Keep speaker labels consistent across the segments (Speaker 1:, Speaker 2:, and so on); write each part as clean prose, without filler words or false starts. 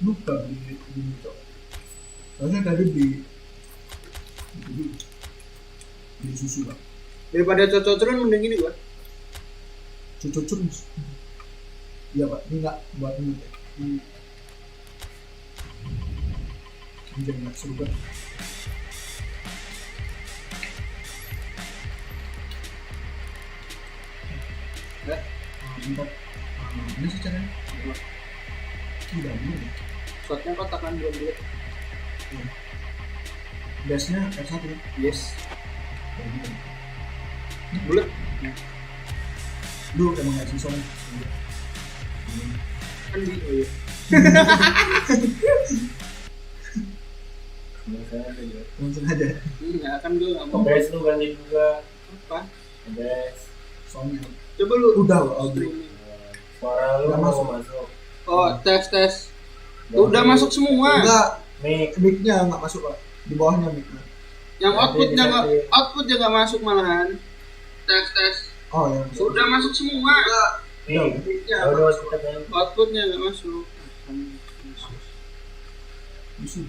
Speaker 1: Lupa di cok. Soalnya tadi di susu lah.
Speaker 2: Daripada cocok-cocokan mending ini gua.
Speaker 1: Cocok. Iya pak, ini nggak buat ini. Ini jadi nggak seru banget. Untuk ini sih caranya. Tidak dulu.
Speaker 2: Shotnya kotak kan belum bulat.
Speaker 1: Biasanya S1 ya?
Speaker 2: Yes. Bulat.
Speaker 1: Lu emang nggak sih soalnya.
Speaker 2: Kan di oh iya.
Speaker 1: Langsung aja.
Speaker 2: Enggak kan gue nggak mau.
Speaker 3: Bes lu ganti juga.
Speaker 2: Apa?
Speaker 3: Bes.
Speaker 1: Soalnya
Speaker 2: Coba lu.
Speaker 1: udah loh audio.
Speaker 3: Suara lu
Speaker 1: Udah
Speaker 3: masuk.
Speaker 2: Oh tes. Udah masuk semua.
Speaker 1: Enggak,
Speaker 3: Mic.
Speaker 1: mic-nya nggak masuk pak. Di bawahnya mic-nya.
Speaker 2: Yang outputnya nggak masuk malahan. Tes.
Speaker 1: Oh ya.
Speaker 2: Udah masuk semua.
Speaker 3: Nih.
Speaker 2: Mic-nya
Speaker 3: Udah masuk kan.
Speaker 2: outputnya nggak masuk.
Speaker 1: Musuh.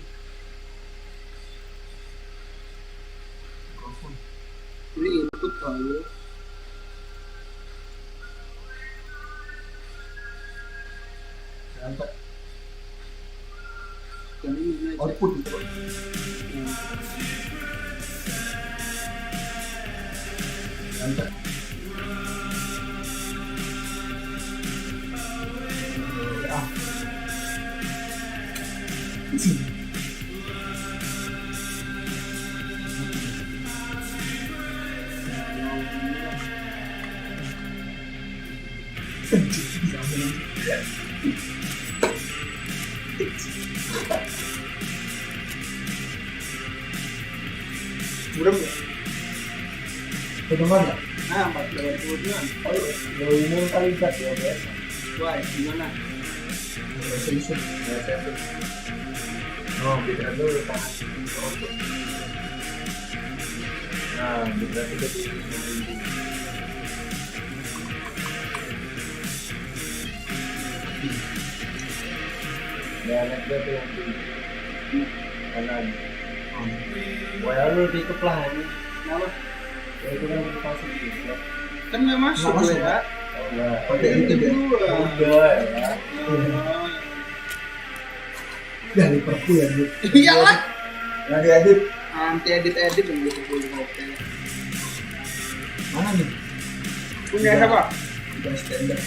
Speaker 1: Mikrofon.
Speaker 2: Ini input kalau.
Speaker 1: Sampai
Speaker 2: Dan ini aja.
Speaker 1: output itu. Sampai. Ah.
Speaker 2: Burem ya?
Speaker 1: Kedengar nggak?
Speaker 2: Nah, 480-an.
Speaker 3: Oh, lu ini kali gas ya, Bes.
Speaker 2: Wah, gimana?
Speaker 1: Sensor.
Speaker 3: Oh, kita dulu tahan. Nah, berarti jadi dan ada tuh yang di kanan. Wah, lu ditutup lah ini.
Speaker 2: Kenapa?
Speaker 3: Ya itu kan pasti gitu.
Speaker 2: Kan nggak masuk
Speaker 1: Nggak masuk,
Speaker 2: ya?
Speaker 3: Oh, enggak.
Speaker 1: Pakai itu dia.
Speaker 3: Udah ya.
Speaker 1: Ya di perpu ya bu.
Speaker 2: Iyalah.
Speaker 1: Yang diedit
Speaker 2: Nanti edit yang gitu dulu oke.
Speaker 1: mana nih?
Speaker 2: Punya siapa?
Speaker 1: Udah standar.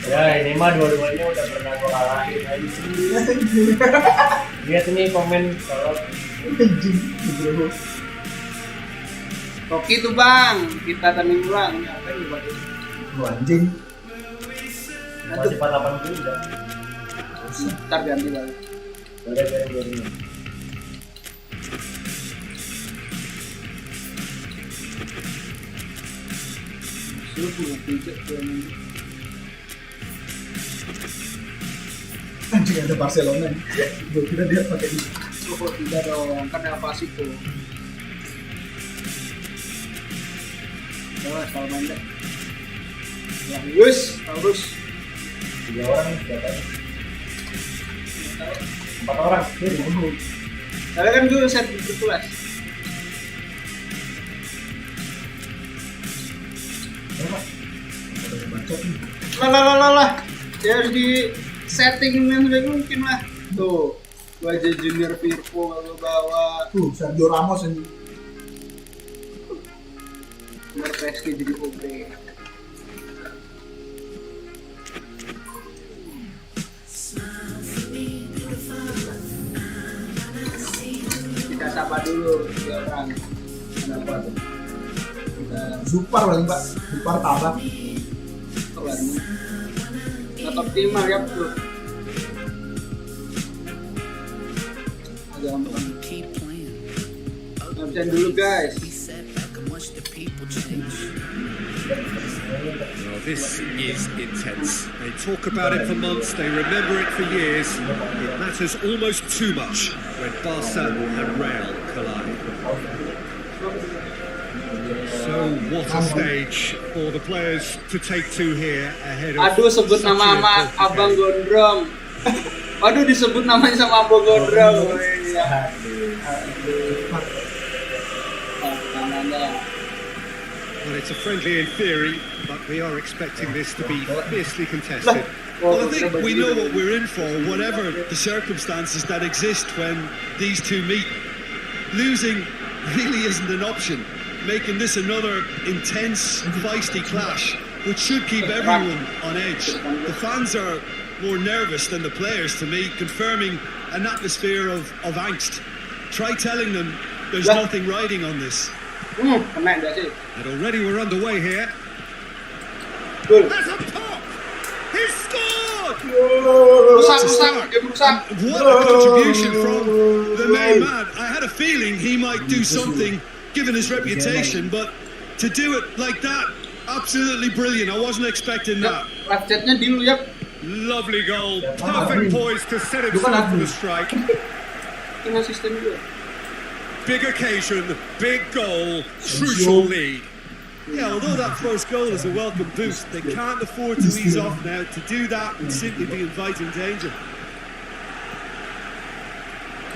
Speaker 3: Ya ini mah dua-duanya udah pernah gua kalahin aja. Lihat ini komen kalau
Speaker 1: Anjing, bro.
Speaker 2: Oke tuh bang, kita tanding ulang. Apa yang buat ini?
Speaker 1: Lu anjing.
Speaker 3: masih 480 udah.
Speaker 2: Ntar ganti lagi.
Speaker 3: Udah biarin.
Speaker 2: Lu punya pijak tuh.
Speaker 1: Anjing ada Barcelona nih. Gue kira dia pakai ini.
Speaker 2: Oh tidak dong, kan El Clasico. Coba kalau main deh. Bagus, bagus.
Speaker 3: 3 orang nih berapa? 4 orang.
Speaker 2: Karena kan gue set berkelas.
Speaker 1: Apa? Ada bacot nih.
Speaker 2: Lah. Ya harus di setting yang sudah mungkin lah. Tuh, wajah junior Firpo kalau bawa
Speaker 1: Sergio Ramos ini.
Speaker 2: PSG jadi OP. Kita sapa dulu 3 orang. Kenapa tuh? Kita
Speaker 1: Super paling pak. Super tabak.
Speaker 2: keluar nih. Nggak optimal ya tuh. Agak gampang. Ngabisin dulu guys.
Speaker 4: Well, this is intense. They talk about it for months, they remember it for years. It matters almost too much when Barca and Real collide. So what a stage for the players to take to here ahead of
Speaker 2: Aduh, sebut
Speaker 4: such
Speaker 2: nama
Speaker 4: an
Speaker 2: sama
Speaker 4: important
Speaker 2: Abang
Speaker 4: game.
Speaker 2: Gondrong. Waduh, disebut namanya sama Abang Gondrong. Iya.
Speaker 4: Well, it's a friendly in theory, but we are expecting this to be fiercely contested. Well, I think we know what we're in for, whatever the circumstances that exist when these two meet. Losing really isn't an option, making this another intense, feisty clash, which should keep everyone on edge. The fans are more nervous than the players, to me, confirming an atmosphere of angst. Try telling them there's nothing riding on this.
Speaker 2: Kena enggak sih?
Speaker 4: And already we're underway here.
Speaker 2: Gol.
Speaker 4: There's a pop! He scored!
Speaker 2: Rusak, game rusak.
Speaker 4: What a contribution from the main man. I had a feeling he might do something, given his reputation, but to do it like that, absolutely brilliant. I wasn't expecting that.
Speaker 2: Live chatnya dulu ya.
Speaker 4: Lovely goal. Perfect poise to set himself for the strike.
Speaker 2: Kena sistem juga.
Speaker 4: Big occasion, big goal, crucial lead. Yeah, although that first goal is a welcome boost, they can't afford to ease off now. To do that would simply be inviting danger.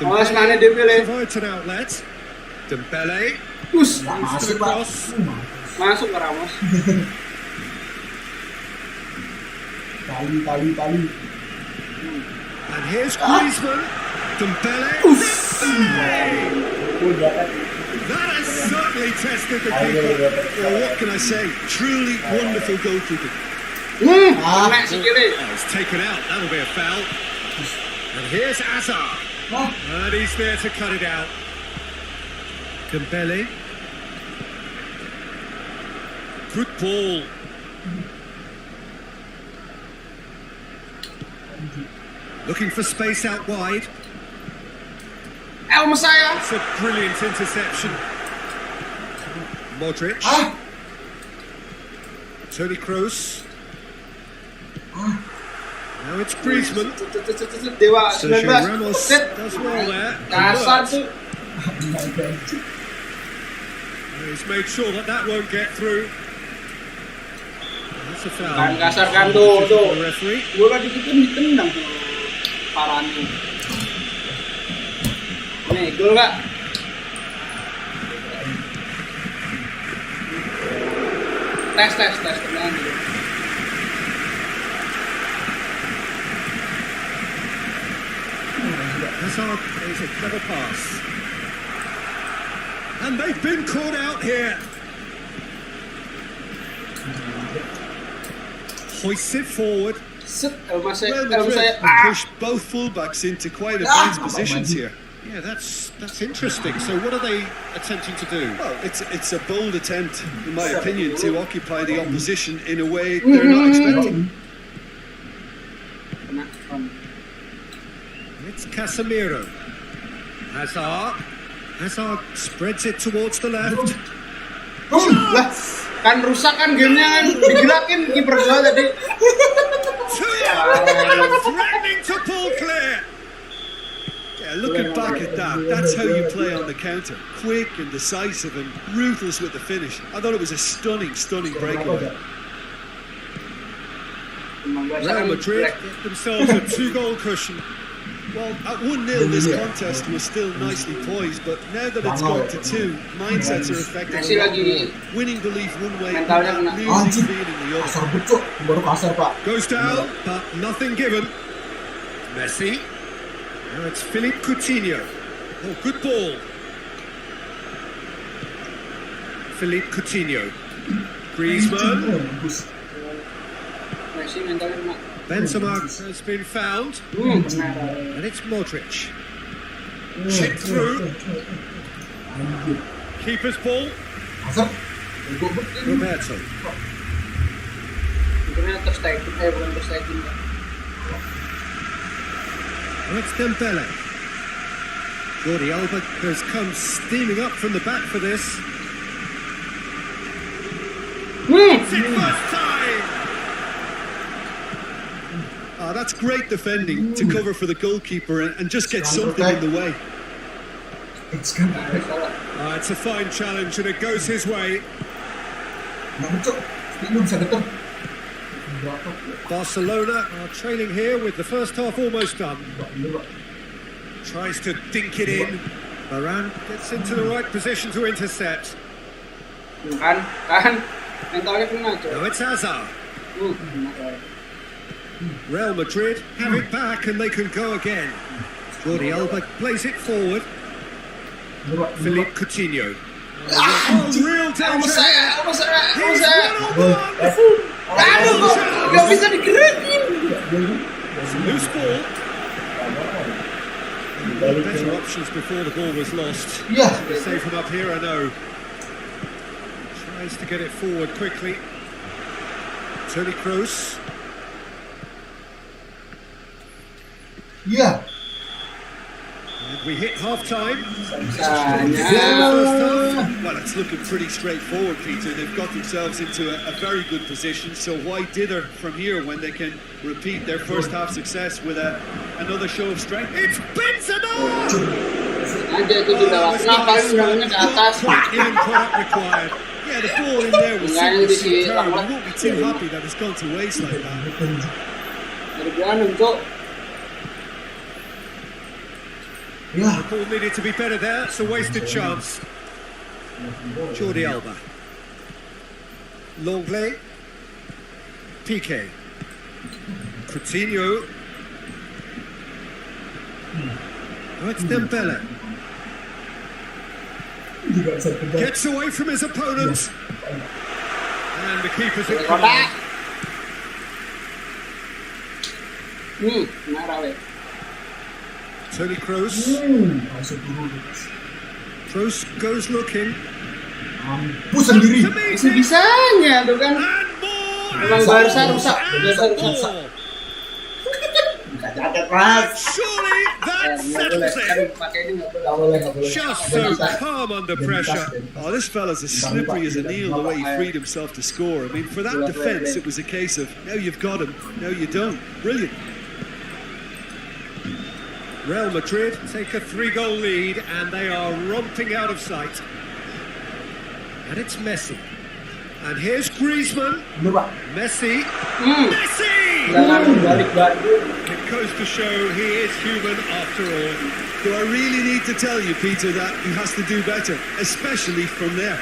Speaker 2: Awas mana Dembele.
Speaker 4: Provides an outlet. Dembele.
Speaker 2: Us,
Speaker 1: Masuk Pak.
Speaker 2: masuk ke Ramos.
Speaker 1: Tali.
Speaker 4: And here's Griezmann. Dembele. That has certainly tested the keeper. Well, what can I say? Truly wonderful goalkeeping.
Speaker 2: Kena sikile.
Speaker 4: Oh, it's taken out. That'll be a foul. And here's Hazard. And he's there to cut it out. Dembele. Good ball. Looking for space out wide.
Speaker 2: Saya.
Speaker 4: It's a brilliant interception. Modric. Toni Kroos. Now it's Griezmann.
Speaker 2: Dewa
Speaker 4: Sergio
Speaker 2: 19.
Speaker 4: Ramos
Speaker 2: Set.
Speaker 4: does well there.
Speaker 2: Kasar tuh.
Speaker 4: He's made sure that won't get through. That's a foul.
Speaker 2: Kan kasar kan tuh.
Speaker 4: The referee.
Speaker 2: Gue kan ditendang tuh. Parahnya. Nih, gol gak? Tes tenang gitu.
Speaker 4: Hazard is a clever pass. And they've been caught out here. Hoists it forward.
Speaker 2: Set,
Speaker 4: Real
Speaker 2: saya
Speaker 4: Madrid have pushed both fullbacks into quite advanced positions here. Yeah, that's interesting. So what are they attempting to do? Well, it's a bold attempt, in my opinion, to occupy the opposition in a way they're not expecting. It's Casemiro. Hazard spreads it towards the left.
Speaker 2: lah, kan rusak kan gamenya kan digerakin kiper gua tadi.
Speaker 4: Threatening to pull clear. Yeah, looking back at that, that's how you play on the counter. Quick and decisive and ruthless with the finish. I thought it was a stunning breakaway. Real Madrid get themselves a 2-goal cushion. Well, at 1-0 this contest was still nicely poised, but now that it's gone to 2, mindsets are affected a lot more. Winning belief one way, losing feeling the
Speaker 1: Kasar
Speaker 4: other.
Speaker 1: betul, baru kasar Pak.
Speaker 4: Goes down, but nothing given. Messi. Now it's Philippe Coutinho. Oh, good ball. Philippe Coutinho. Griezmann.
Speaker 2: Messi mentalnya kena.
Speaker 4: Benzema has been found.
Speaker 2: Benar.
Speaker 4: And it's Modric. Chip through. Keeper's ball.
Speaker 1: Kasar.
Speaker 4: Roberto.
Speaker 2: Keepernya terstaikin, bukan terstaikin.
Speaker 4: And it's Dembele. Jordi Alba has come steaming up from the back for this. It's his first time! Oh, that's great defending to cover for the goalkeeper and just get something in the way.
Speaker 1: It's gonna
Speaker 4: It's a fine challenge and it goes his way.
Speaker 1: Nggak betul. Ini bisa geter.
Speaker 4: Barcelona are trailing here with the first half almost done. Tries to dink it in. Varane gets into the right position to intercept.
Speaker 2: Kan, mentalnya kena coy.
Speaker 4: Now it's Hazard. Real Madrid have it back and they can go again. Jordi Alba plays it forward. Philippe Coutinho. Oh, real danger. He's one-on-one.
Speaker 2: Aduh, nggak bisa digerakin.
Speaker 4: Loose ball. Better options before the ball was lost.
Speaker 1: Iya.
Speaker 4: Save him up here, I know. Tries to get it forward quickly. Toni Kroos.
Speaker 1: Iya.
Speaker 4: And we hit half-time.
Speaker 2: Bisanya.
Speaker 4: Well, it's looking pretty straightforward, Peter. They've got themselves into a very good position, so why dither from here when they can repeat their first half success with another show of strength? It's Benzema!
Speaker 2: Aja itu di bawah. Kenapa bilangnya ke atas?
Speaker 4: In product required. Yeah, the ball in there was
Speaker 2: Enggak,
Speaker 4: simply
Speaker 2: ini di
Speaker 4: superb. I
Speaker 2: Bangla.
Speaker 4: won't be too happy that it's gone to waste like that.
Speaker 2: Dari Branum, Cok.
Speaker 1: Iya.
Speaker 4: The ball needed to be better there. It's a wasted chance. Jordi Alba. Longley. Piqué. Coutinho. Oh, it's Dembele.
Speaker 1: Juga bisa kejar.
Speaker 4: Gets away from his opponent. And the keeper's in
Speaker 2: Kotak.
Speaker 4: command.
Speaker 2: Merah weh.
Speaker 4: Toni Kroos.
Speaker 1: Masuk dulu.
Speaker 4: Kroos goes looking.
Speaker 1: Mampus sendiri.
Speaker 2: Bisa-bisanya tuh kan.
Speaker 4: And more.
Speaker 2: Memang Barca rusak. Barca
Speaker 4: And
Speaker 2: rusak.
Speaker 4: more.
Speaker 1: Nggak jaket mas.
Speaker 4: Surely that
Speaker 2: Nggak boleh.
Speaker 4: settles
Speaker 2: Kan
Speaker 4: it.
Speaker 2: pakai ini nggak boleh.
Speaker 1: Nggak boleh, nggak boleh.
Speaker 4: Just so calm under pressure. Oh, this fella's as slippery as an eel the way he freed himself to score. I mean, for that defence, it was a case of now you've got him, now you don't. Brilliant. Real Madrid take a 3-goal lead and they are romping out of sight. And it's Messi. And here's Griezmann.
Speaker 1: Bener pak.
Speaker 4: Messi.
Speaker 2: Hmm.
Speaker 4: Messi!
Speaker 2: Jangan balik-balik.
Speaker 4: It goes to show he is human after all.
Speaker 5: Do I really need to tell you, Peter, that he has to do better, especially from there?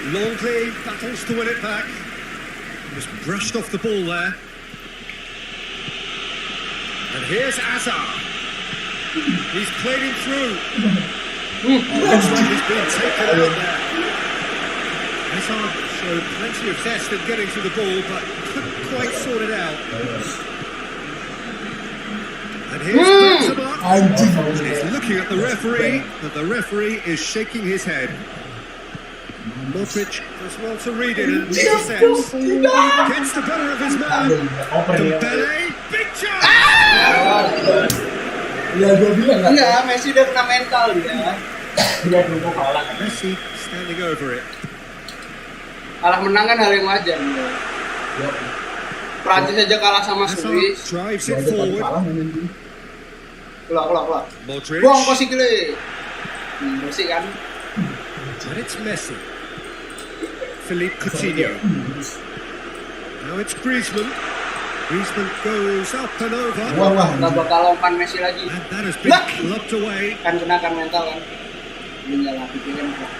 Speaker 4: Longley battles to win it back. Just brushed off the ball there. And here's Hazard. He's played him through. Looks like he's been taken out there. Hazard showed plenty of zest in getting to the ball, but couldn't quite sort it out. And here's Benzema.
Speaker 1: Anjing.
Speaker 4: He's looking at the referee, and the referee is shaking his head. Modric does well to read it and intercepts. Gets the better of his man. Dembele, big chance!
Speaker 1: Ya gue bilang kan.
Speaker 2: Enggak, Messi udah kena mental dia.
Speaker 1: Dia belum kalah.
Speaker 4: Messi standing over it.
Speaker 2: Kalah menang kan hal yang wajar. Prancis aja kalah sama
Speaker 4: Hazard
Speaker 2: Swiss.
Speaker 4: drives
Speaker 1: Dia
Speaker 4: it
Speaker 1: aja
Speaker 4: forward.
Speaker 1: kalah ini.
Speaker 2: Keluar.
Speaker 4: Modric.
Speaker 2: Buang kok si Kile. Bersih kan?
Speaker 4: And it's Messi. Philippe Coutinho. Now it's Griezmann. Griezmann goes up and over.
Speaker 1: Wah.
Speaker 2: Nggak bakal umpan Messi lagi.
Speaker 4: And that has been clubbed away.
Speaker 2: Kan kenakan mental kan. Ini lah pikirin kok.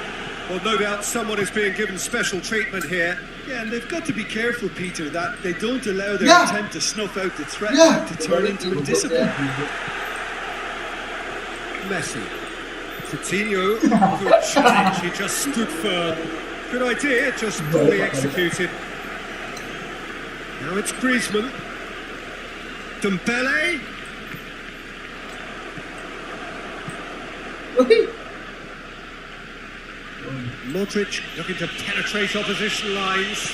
Speaker 4: Well, no doubt someone is being given special treatment here.
Speaker 5: Yeah, and they've got to be careful, Peter, that they don't allow their
Speaker 1: Yeah.
Speaker 5: attempt to snuff out the threat
Speaker 1: Yeah.
Speaker 5: to turn into a discipline.
Speaker 4: Messi. Coutinho. Good change. He just stood firm. Good idea, just poorly executed. Now it's Griezmann. Dembele. Modric looking to penetrate opposition lines.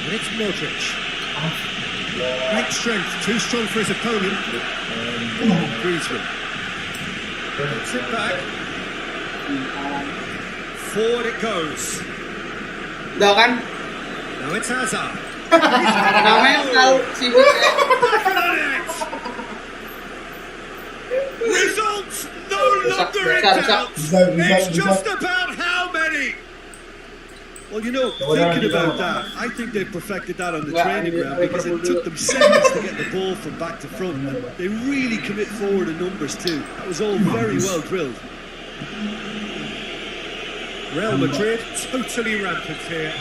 Speaker 4: And it's Modric. Great strength, too strong for his opponent. Griezmann. Puts it back. Forward it goes.
Speaker 2: Udah kan?
Speaker 4: Now it's Hazard.
Speaker 2: Kena mental si Kile.
Speaker 4: Results no longer in
Speaker 2: Rusak.
Speaker 4: doubt.
Speaker 1: Bisa.
Speaker 4: It's just about how many. Well, you know, thinking about that, I think they perfected that on the training ground because it took them seconds to get the ball from back to front. And they really commit forward in numbers too. That was all very well drilled. Real Madrid totally rampant here.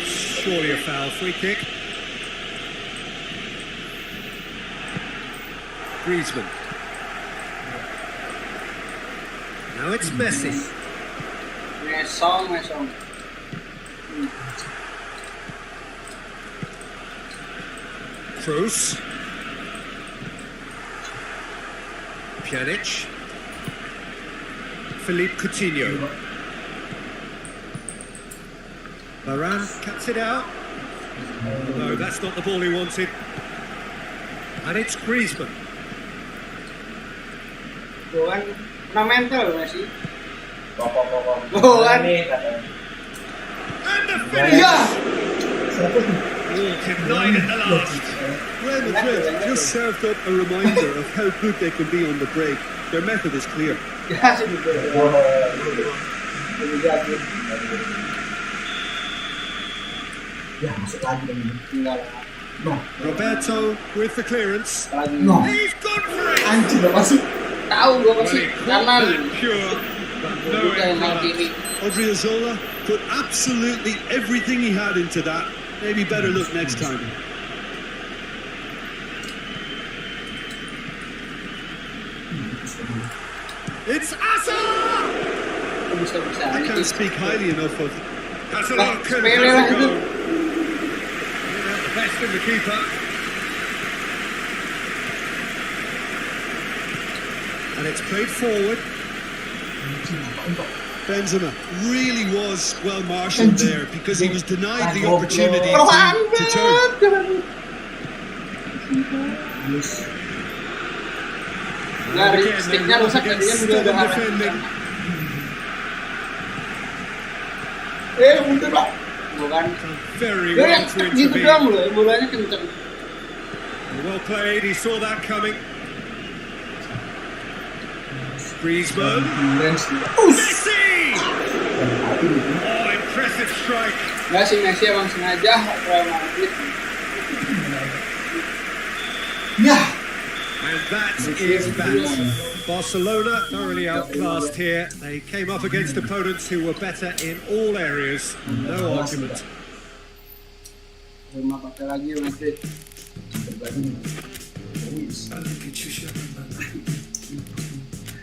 Speaker 4: Surely a foul. Free kick. Griezmann. Now it's Messi.
Speaker 2: Mesong.
Speaker 4: Kroos. Pjanic. Philippe Coutinho. Varane cuts it out. No, that's not the ball he wanted. And it's Griezmann.
Speaker 2: Tuh kan, kena mental nggak sih?
Speaker 3: Pokok-pokok.
Speaker 2: Oh, kan?
Speaker 4: And the finish!
Speaker 2: Iya.
Speaker 4: Oh, denied at the last. Real Madrid just served up a reminder of how good they can be on the break. Their method is clear.
Speaker 2: Ya sih gitu.
Speaker 1: Ya, masuk lagi dong ini.
Speaker 2: Tinggal
Speaker 1: No,
Speaker 4: Roberto with the clearance.
Speaker 2: lagi.
Speaker 1: no.
Speaker 4: He's gone for it!
Speaker 1: Anjing gak masuk.
Speaker 2: Tahu gue
Speaker 4: Well,
Speaker 2: pasti
Speaker 4: he caught
Speaker 2: kanan.
Speaker 4: that pure, but no
Speaker 2: Bukan yang
Speaker 4: end
Speaker 2: kiri.
Speaker 4: Odriozola put absolutely everything he had into that. Maybe better look next time. It's Asa!
Speaker 2: Bisa-bisa.
Speaker 4: I can't speak highly enough of. That's a
Speaker 2: Lah,
Speaker 4: lot. Could
Speaker 2: sepele lah
Speaker 4: have
Speaker 2: itu.
Speaker 4: go. The best in the keeper. And it's played forward. Benzema really was well marshalled there because he was denied the opportunity to turn.
Speaker 1: Yes.
Speaker 2: Nggak,
Speaker 4: Again,
Speaker 2: sticknya
Speaker 4: they're
Speaker 2: rusak
Speaker 4: against
Speaker 2: tadinya udah
Speaker 4: stubborn
Speaker 2: arah.
Speaker 4: defending.
Speaker 2: Mundur pak. Bukan.
Speaker 4: Very
Speaker 2: Dia
Speaker 4: well
Speaker 2: yang
Speaker 4: to
Speaker 2: tek gitu
Speaker 4: intervene.
Speaker 2: doang loh, bolanya kenceng.
Speaker 4: Well played, he saw that coming. Griezmann. Messi! Oh, impressive strike.
Speaker 2: Nggak sih, Messi emang sengaja Real Madrid.
Speaker 1: Ya.
Speaker 4: And that is that. Barcelona thoroughly outclassed here. They came up against opponents who were better in all areas. No argument.
Speaker 2: Belum pakai lagi Madrid.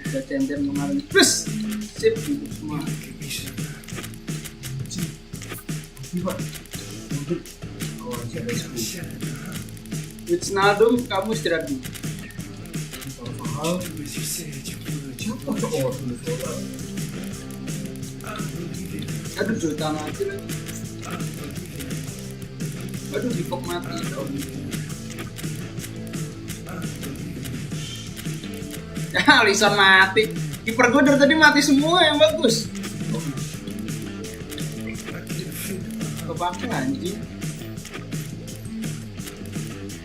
Speaker 2: Udah champion kemarin. Plus, sip gitu semua.
Speaker 1: Coba. Mungkin. Oh, saya suka.
Speaker 2: Wijnaldum, kamu istirahat dulu.
Speaker 1: Mahal. Siapa tuh orang itu?
Speaker 2: Aduh, juta mati lagi. Aduh, di kok mati dong. Ya, Alisson mati. Kiper gue dari tadi mati semua yang bagus. Kepake anjing.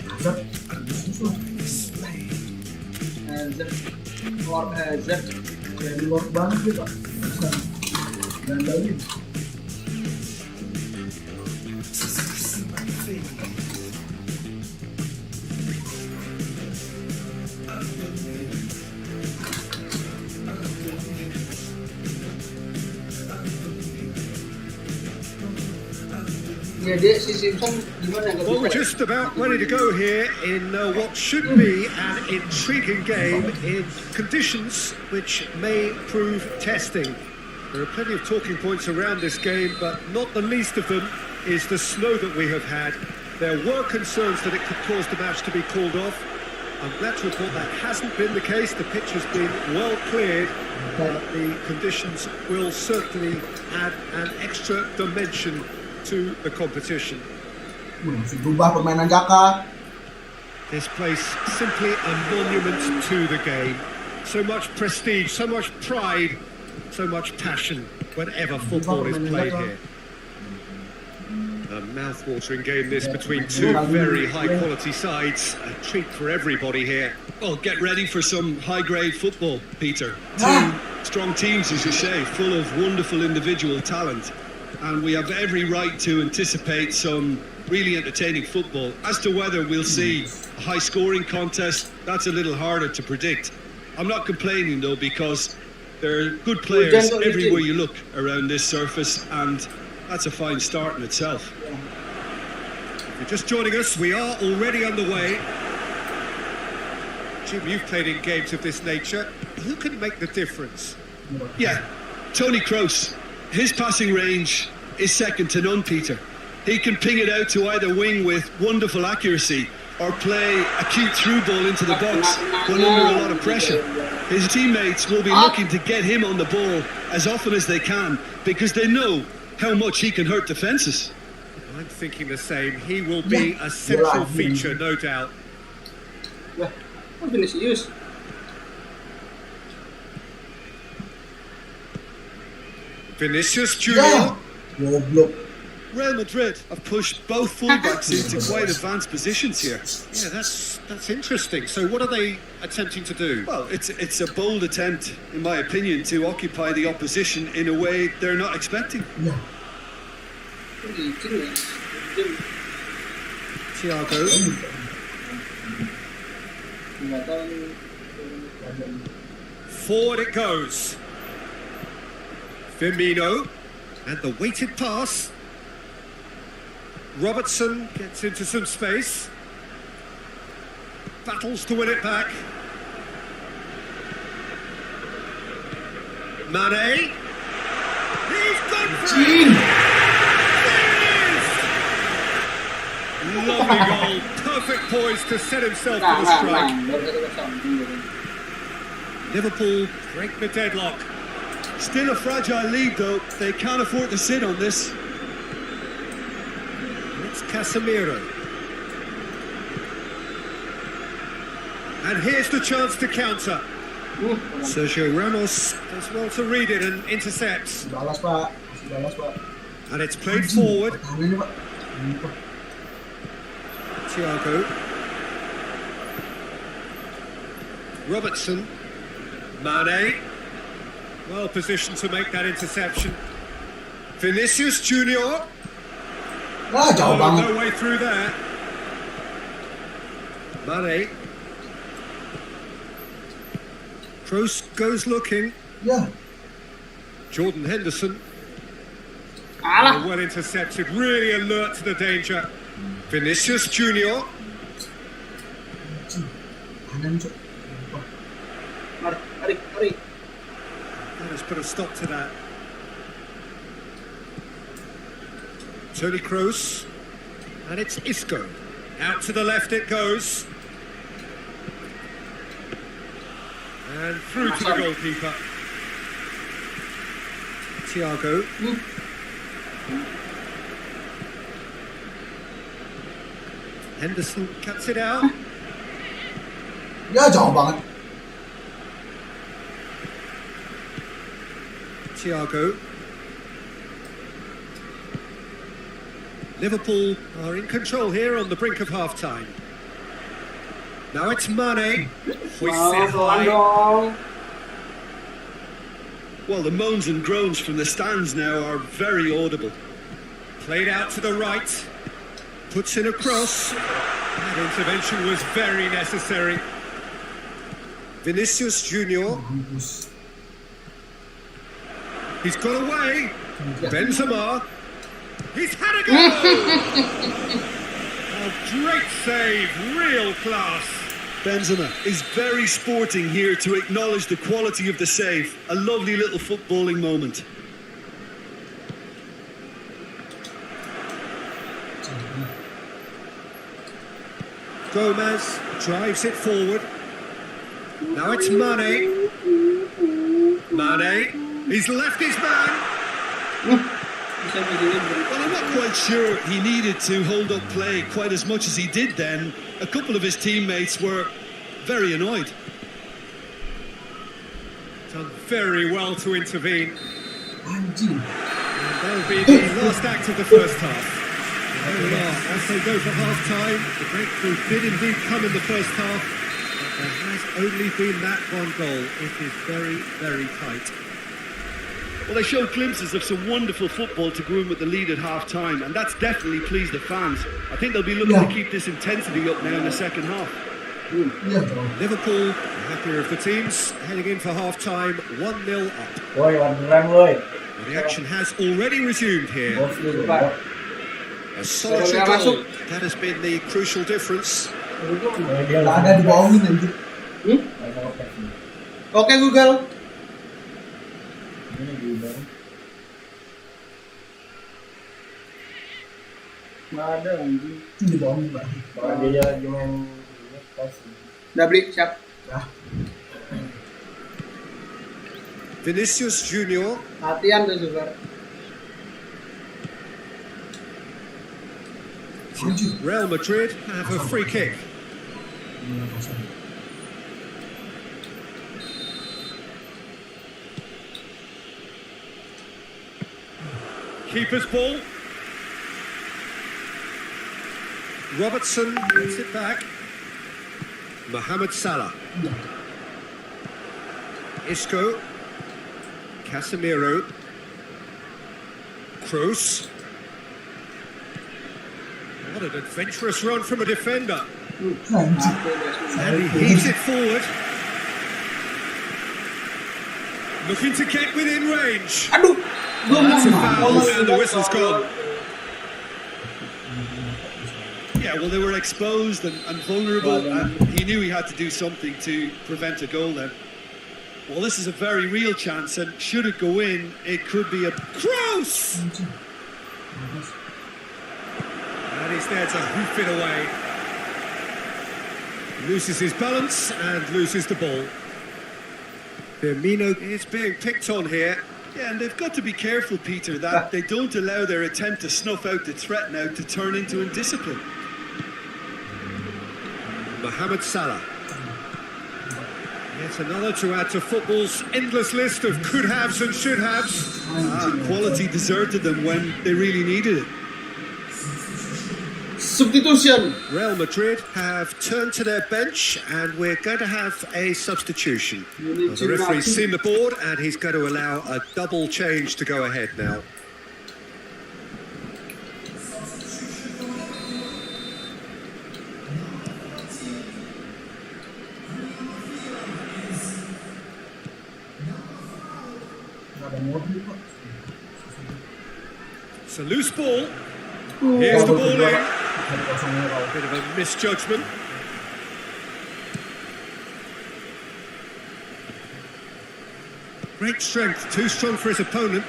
Speaker 1: Hazard.
Speaker 2: Hazard. Lord Hazard.
Speaker 1: Jadi Lord banget dia pak. Dandalin.
Speaker 2: Ya dia si Simpson gimana
Speaker 4: Well, we're just about ready to go here in what should be an intriguing game in conditions which may prove testing. There are plenty of talking points around this game, but not the least of them is the snow that we have had. There were concerns that it could cause the match to be called off. I'm glad to report that hasn't been the case. The pitch has been well cleared, but the conditions will certainly add an extra dimension to the competition.
Speaker 1: Masih berubah permainan Jaka.
Speaker 4: This place simply a monument to the game. So much prestige, so much pride, so much passion whenever football is played here. A mouth-watering game this between two very high-quality sides. A treat for everybody here. Well, get ready for some high-grade football, Peter. Two strong teams, as you say, full of wonderful individual talent. And we have every right to anticipate some really entertaining football. As to whether we'll see a high-scoring contest, that's a little harder to predict. I'm not complaining, though, because there are good players everywhere you look around this surface, and that's a fine start in itself.
Speaker 5: If you're just joining us, we are already underway. Jim, you've played in games of this nature. Who can make the difference?
Speaker 4: Yeah, Toni Kroos. His passing range is second to none, Peter. He can ping it out to either wing with wonderful accuracy or play a cute through ball into the box when under a lot of pressure. His teammates will be looking to get him on the ball as often as they can because they know how much he can hurt defences.
Speaker 5: I'm thinking the same. He will be a central feature, no doubt.
Speaker 2: Yeah, Vinicius.
Speaker 5: Vinicius Junior.
Speaker 1: Goblok.
Speaker 4: Real Madrid have pushed both fullbacks into quite advanced positions here.
Speaker 5: Yeah, that's interesting. So what are they attempting to do?
Speaker 4: Well, it's a bold attempt, in my opinion, to occupy the opposition in a way they're not expecting.
Speaker 1: Yeah.
Speaker 5: Thiago. Forward it goes. Firmino. And the weighted pass. Robertson gets into some space. Battles to win it back. Mane. He's gone for it! There it is! Lovely goal. Perfect poise to set himself for the strike. Liverpool break the deadlock.
Speaker 4: Still a fragile lead, though. They can't afford to sit on this.
Speaker 5: It's Casemiro. And here's the chance to counter. Sergio Ramos does well to read it and intercepts.
Speaker 1: Balas, Pak. Masih balas, Pak.
Speaker 5: And it's played forward.
Speaker 1: Pertahanannya, Pak. Ini, Pak.
Speaker 5: Thiago. Robertson. Mane. Well positioned to make that interception. Vinicius Junior.
Speaker 1: Ah, jauh banget.
Speaker 5: No way through there. Mane. Kroos goes looking.
Speaker 1: Ya.
Speaker 5: Jordan Henderson.
Speaker 2: Alah.
Speaker 5: Well intercepted, really alert to the danger. Vinicius Junior.
Speaker 1: Kanan, Cok.
Speaker 2: Mari.
Speaker 5: Let's put a stop to that. Toni Kroos. And it's Isco. Out to the left it goes. And through to the goalkeeper. Thiago. Henderson cuts it out.
Speaker 1: Ya, jauh banget.
Speaker 5: Thiago. Liverpool are in control here on the brink of half-time. Now it's Mane. Hoists it high.
Speaker 4: Well, the moans and groans from the stands now are very audible.
Speaker 5: Played out to the right. Puts in a cross. That intervention was very necessary. Vinicius Junior.
Speaker 1: Mampus.
Speaker 5: He's got away. Benzema. He's had a go! A great save, real class.
Speaker 4: Benzema is very sporting here to acknowledge the quality of the save. A lovely little footballing moment.
Speaker 5: Gomez drives it forward. Now it's Mane. Mane. He's left his man.
Speaker 4: Well, I'm not quite sure he needed to hold up play quite as much as he did then. A couple of his teammates were very annoyed.
Speaker 5: Done very well to intervene.
Speaker 1: Anjing.
Speaker 5: And that'll be the last act of the first half. There we are. As they go for half-time, the breakthrough did indeed come in the first half.
Speaker 4: There has only been that one goal. It is very, very tight.
Speaker 5: Well, they showed glimpses of some wonderful football to go in with the lead at half-time, and that's definitely pleased the fans. I think they'll be looking to keep this intensity up now in the second half.
Speaker 4: Liverpool, happier of the teams, heading in for half-time, 1-0 up.
Speaker 3: Woi, beneran woi.
Speaker 4: The action has already resumed here.
Speaker 3: Bos lu bro.
Speaker 4: A solitary goal. That has been the crucial difference.
Speaker 3: Dia
Speaker 1: Nggak ada dibohongin anjir.
Speaker 2: Oke Google.
Speaker 3: Ini di bawah.
Speaker 2: Nggak ada anjing.
Speaker 1: Dibohongin Pak.
Speaker 3: Kalau dia lagi main kasih.
Speaker 2: Udah beli siap.
Speaker 1: Nah,
Speaker 4: Vinicius Junior.
Speaker 2: Latihan tuh juga.
Speaker 1: anjir.
Speaker 4: Real Madrid have a free kick. Keeper's ball. Robertson gets it back. Mohamed Salah. Isco. Casemiro. Kroos. What an adventurous run from a defender.
Speaker 1: Anjir.
Speaker 4: And he heaves it forward. Looking to get within range.
Speaker 2: Aduh.
Speaker 4: That's a foul and the whistle's gone.
Speaker 5: Yeah, well, they were exposed and vulnerable, and he knew he had to do something to prevent a goal then. Well, this is a very real chance, and should it go in, it could be a...
Speaker 4: Kroos! And he's there to hoof it away. Loses his balance and loses the ball. Firmino is being picked on here.
Speaker 5: Yeah, and they've got to be careful, Peter, that they don't allow their attempt to snuff out the threat now to turn into indiscipline.
Speaker 4: Mohamed Salah. Yet another to add to football's endless list of could-haves and should-haves.
Speaker 5: Quality deserted them when they really needed it.
Speaker 2: Substitution.
Speaker 4: Real Madrid have turned to their bench and we're going to have a substitution. The referee's seen the board and he's going to allow a double change to go ahead now. It's a loose ball. Here's the ball in. Bit of a misjudgment. Great strength, too strong for his opponent.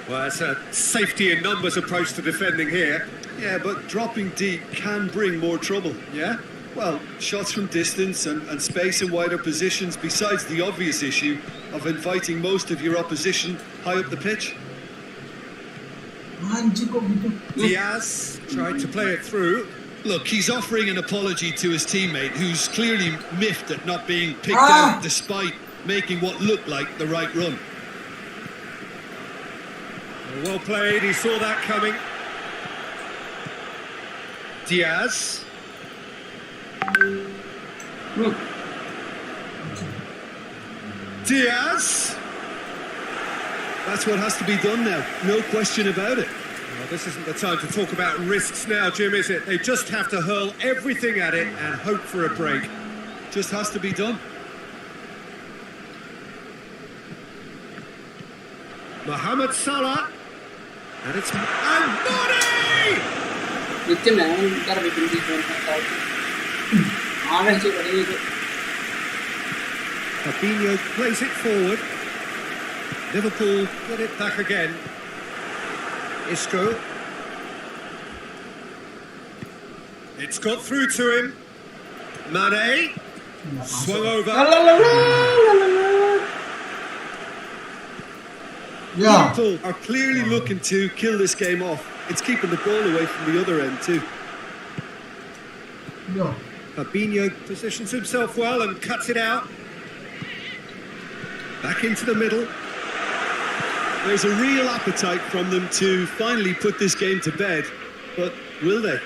Speaker 4: Well, that's a safety in numbers approach to defending here.
Speaker 5: Yeah, but dropping deep can bring more trouble.
Speaker 4: Yeah?
Speaker 5: Well, shots from distance and space in wider positions, besides the obvious issue of inviting most of your opposition high up the pitch.
Speaker 1: Anjir kok gitu.
Speaker 4: Diaz tried to play it through.
Speaker 5: Look, he's offering an apology to his teammate, who's clearly miffed at not being picked out despite making what looked like the right run.
Speaker 4: Well played, he saw that coming. Diaz. Diaz.
Speaker 5: That's what has to be done now, no question about it.
Speaker 4: Well, this isn't the time to talk about risks now, Jim, is it? They just have to hurl everything at it and hope for a break.
Speaker 5: Just has to be done.
Speaker 4: Mohamed Salah. And it's... And Mane!
Speaker 2: Bikin ya, ntar bikin defense lagi. Aneh sih tadi itu.
Speaker 4: Fabinho plays it forward. Liverpool get it back again. Isco. It's got through to him. Mane. Swung over.
Speaker 1: Ya,
Speaker 5: Liverpool are clearly looking to kill this game off. It's keeping the ball away from the other end too.
Speaker 1: ya.
Speaker 4: Fabinho positions himself well and cuts it out. Back into the middle.
Speaker 5: There's a real appetite from them to finally put this game to bed, but will they?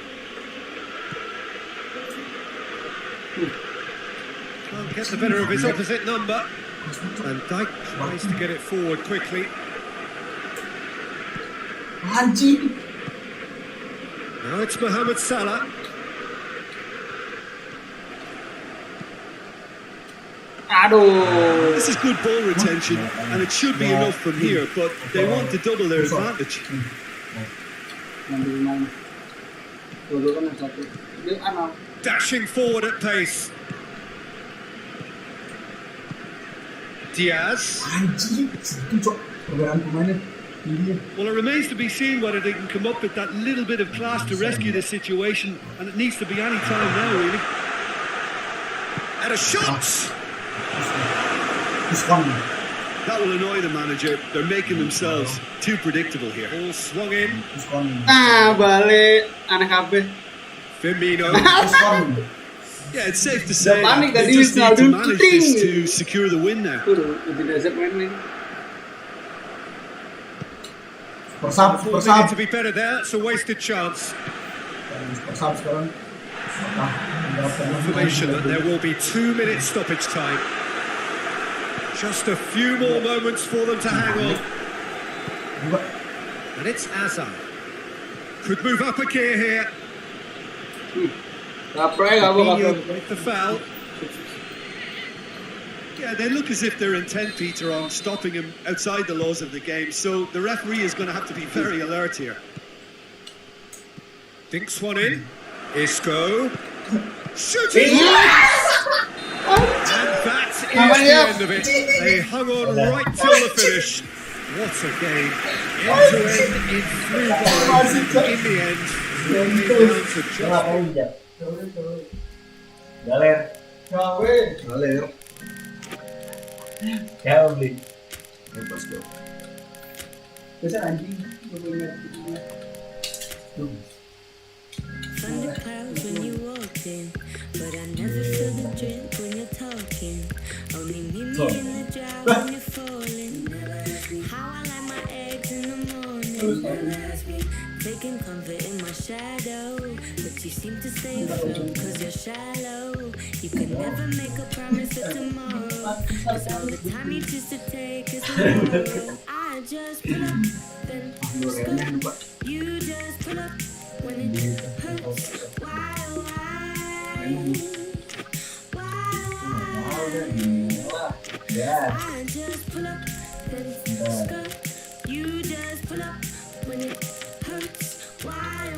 Speaker 4: Can't get the better of his opposite number. And Dyke tries to get it forward quickly.
Speaker 1: Anjing.
Speaker 4: Now it's Mohamed Salah.
Speaker 2: Aduh.
Speaker 4: This is good ball retention, and it should be enough from here, but they want to double their advantage.
Speaker 2: Ngambil main. Dulu kan yang satu. Dia anak.
Speaker 4: Dashing forward at pace. Diaz.
Speaker 1: Anjing. Itu cok. Perbedaan pemainnya.
Speaker 4: Well, it remains to be seen whether they can come up with that little bit of class to rescue this situation, and it needs to be any time now, really. And a shot!
Speaker 1: He's coming.
Speaker 4: That will annoy the manager. They're making themselves too predictable here. All swung in.
Speaker 1: He's coming.
Speaker 2: Ah, balik anak kabeh.
Speaker 4: Firmino.
Speaker 1: He's coming.
Speaker 4: Yeah, it's safe to say
Speaker 2: Panik
Speaker 4: they
Speaker 2: tadi
Speaker 4: just need to
Speaker 2: Ronaldo
Speaker 4: manage
Speaker 2: cheating.
Speaker 4: this to secure the win now.
Speaker 2: Tuh, lebih dasar main nih.
Speaker 1: Persab,
Speaker 4: Thought they
Speaker 1: persab.
Speaker 4: need to be better there. It's a wasted chance.
Speaker 1: Persab sekarang.
Speaker 4: Information that there will be 2 minutes stoppage time. Just a few more moments for them to hang on. And it's Azar. Could move up a gear here.
Speaker 2: Kapre gak mau
Speaker 4: Fabinho with the foul. Yeah, they look as if they're intent, Peter, on stopping him outside the laws of the game, so the referee is going to have to be very alert here. Dinks one in. Isco. Shooting! And that is the end of it. They hung on right till the finish. What a game. End to end in 3 goals. In the end, it came down to just
Speaker 3: Galer.
Speaker 1: Galer.
Speaker 3: Ya beli.
Speaker 1: Let's go.
Speaker 2: Biasa anjing.
Speaker 6: Thunder clouds when you walked in, but I never feel the drip when you're talking. Only meet me in the drought when you're falling. How I like my eggs in the morning. Taking comfort in my shadow, but you seem to stay afloat cause you're shallow. You can never make a promise for tomorrow, cause all the time you choose to take is tomorrow. I just pull up, then stop. You just pull up when it hurts. Why, I just pull up, then stop. You just pull up when it hurts. Why?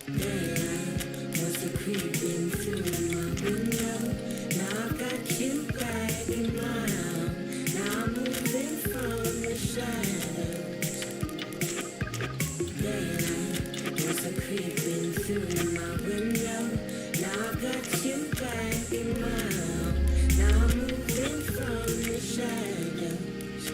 Speaker 6: Daylight was creeping through my window. Now I've got you back in my arms. Now I'm moving from the shadows. Daylight was creeping through my window. Now I've got you back in my arms. Now I'm moving from the shadows.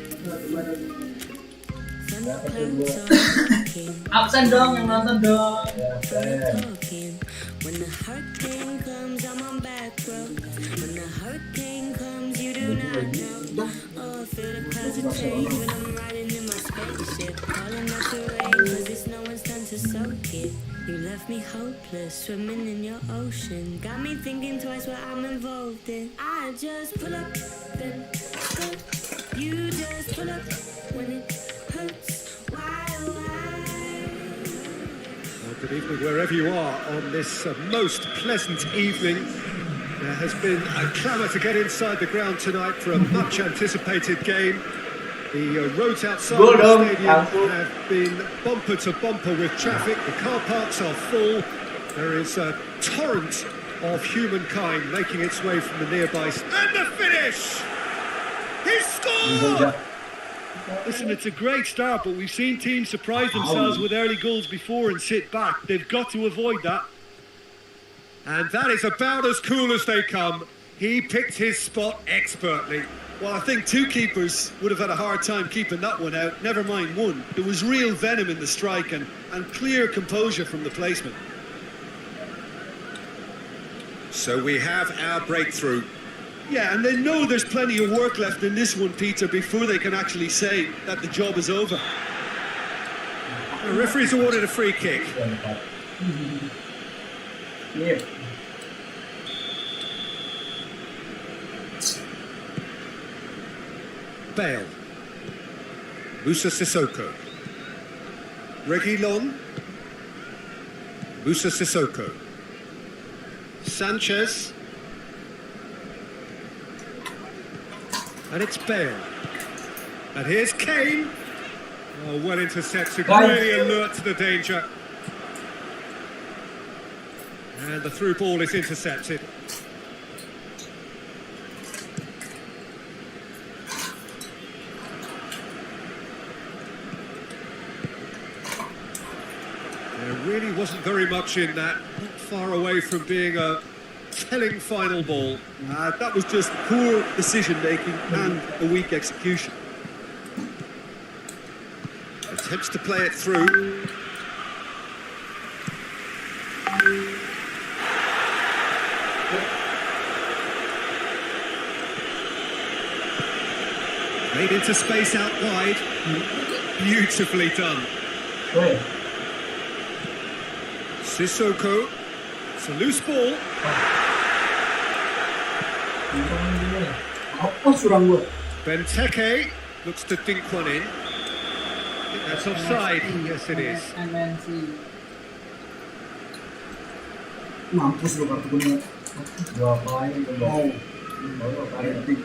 Speaker 6: Thunderclouds are walking.
Speaker 2: Absen dong yang nonton dong.
Speaker 6: Talking. When the hurricane comes, I'm on back road. When the hurricane comes, you do not know. Oh, I feel the clouds of change when I'm riding in my spaceship. Calling out the rain, cause it's no one's time to soak it. You left me hopeless, swimming in your ocean. Got me thinking twice what I'm involved in. I just pull up, then stop. You just pull up when it hurts.
Speaker 4: Well, good evening wherever you are on this most pleasant evening. There has been a clamour to get inside the ground tonight for a much anticipated game. The roads outside the stadium have been bumper to bumper with traffic. The car parks are full. There is a torrent of humankind making its way from the nearby. And the finish! He scored! Listen, it's a great start, but we've seen teams surprise themselves with early goals before and sit back. They've got to avoid that. And that is about as cool as they come. He picked his spot expertly. Well, I think 2 keepers would have had a hard time keeping that one out, never mind 1. There was real venom in the strike and clear composure from the placement. So we have our breakthrough. Yeah, and they know there's plenty of work left in this one, Peter, before they can actually say that the job is over. The referee's awarded a free kick.
Speaker 3: Iya.
Speaker 5: Bale. Musa Sissoko. Reguilon. Musa Sissoko. Sanchez. And it's Bale. And here's Kane. Oh, well intercepted, really alert to the danger. And the through ball is intercepted. There really wasn't very much in that, not far away from being a telling final ball. That was just poor decision-making and a weak execution. Attempts to play it through. Made into space out wide. Beautifully done.
Speaker 3: Wait.
Speaker 5: Sissoko. It's a loose ball.
Speaker 1: Apa surang gue?
Speaker 5: Benteke looks to dink one in. I think that's offside. Yes, it is.
Speaker 2: MNC.
Speaker 1: Mampus lo kartu kuning.
Speaker 3: Dua kali itu
Speaker 1: Mau.
Speaker 3: Dua kali.
Speaker 1: Epic.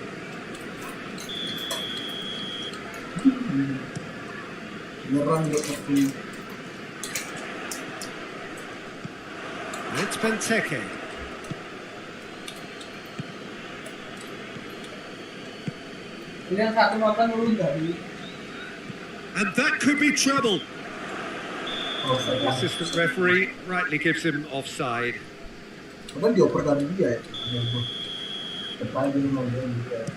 Speaker 1: Nyerang buat kartu kuning.
Speaker 5: It's Benteke.
Speaker 2: Yang satu nonton dulu dari.
Speaker 5: And that could be trouble.
Speaker 3: Oh, saya.
Speaker 5: Assistant referee rightly gives him offside.
Speaker 1: Kan dioper dari dia ya.
Speaker 3: Depan dulu nonton juga.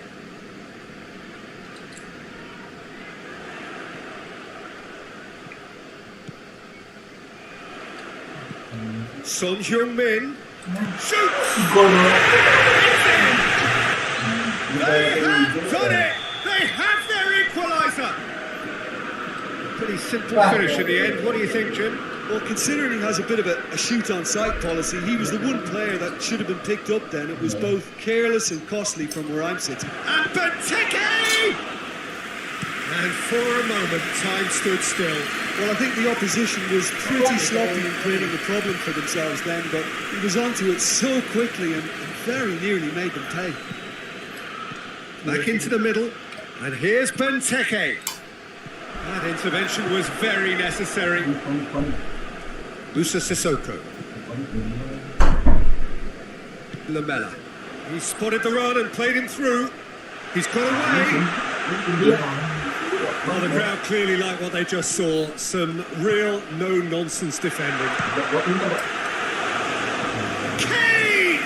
Speaker 5: Son Heung-min shoots.
Speaker 1: Gol.
Speaker 5: They have done it! They have their equaliser! Pretty simple finish in the end. What do you think, Jim? Well, considering he has a bit of a shoot-on-sight policy, he was the one player that should have been picked up then. It was both careless and costly from where I'm sitting. And Benteke! And for a moment, time stood still. Well, I think the opposition was pretty sloppy in creating a problem for themselves then, but he was onto it so quickly and very nearly made them pay. Back into the middle, and here's Benteke. That intervention was very necessary. Musa Sissoko. Lamela. He spotted the run and played him through. He's got away. Well, the crowd clearly like what they just saw. Some real no-nonsense defending. Kane!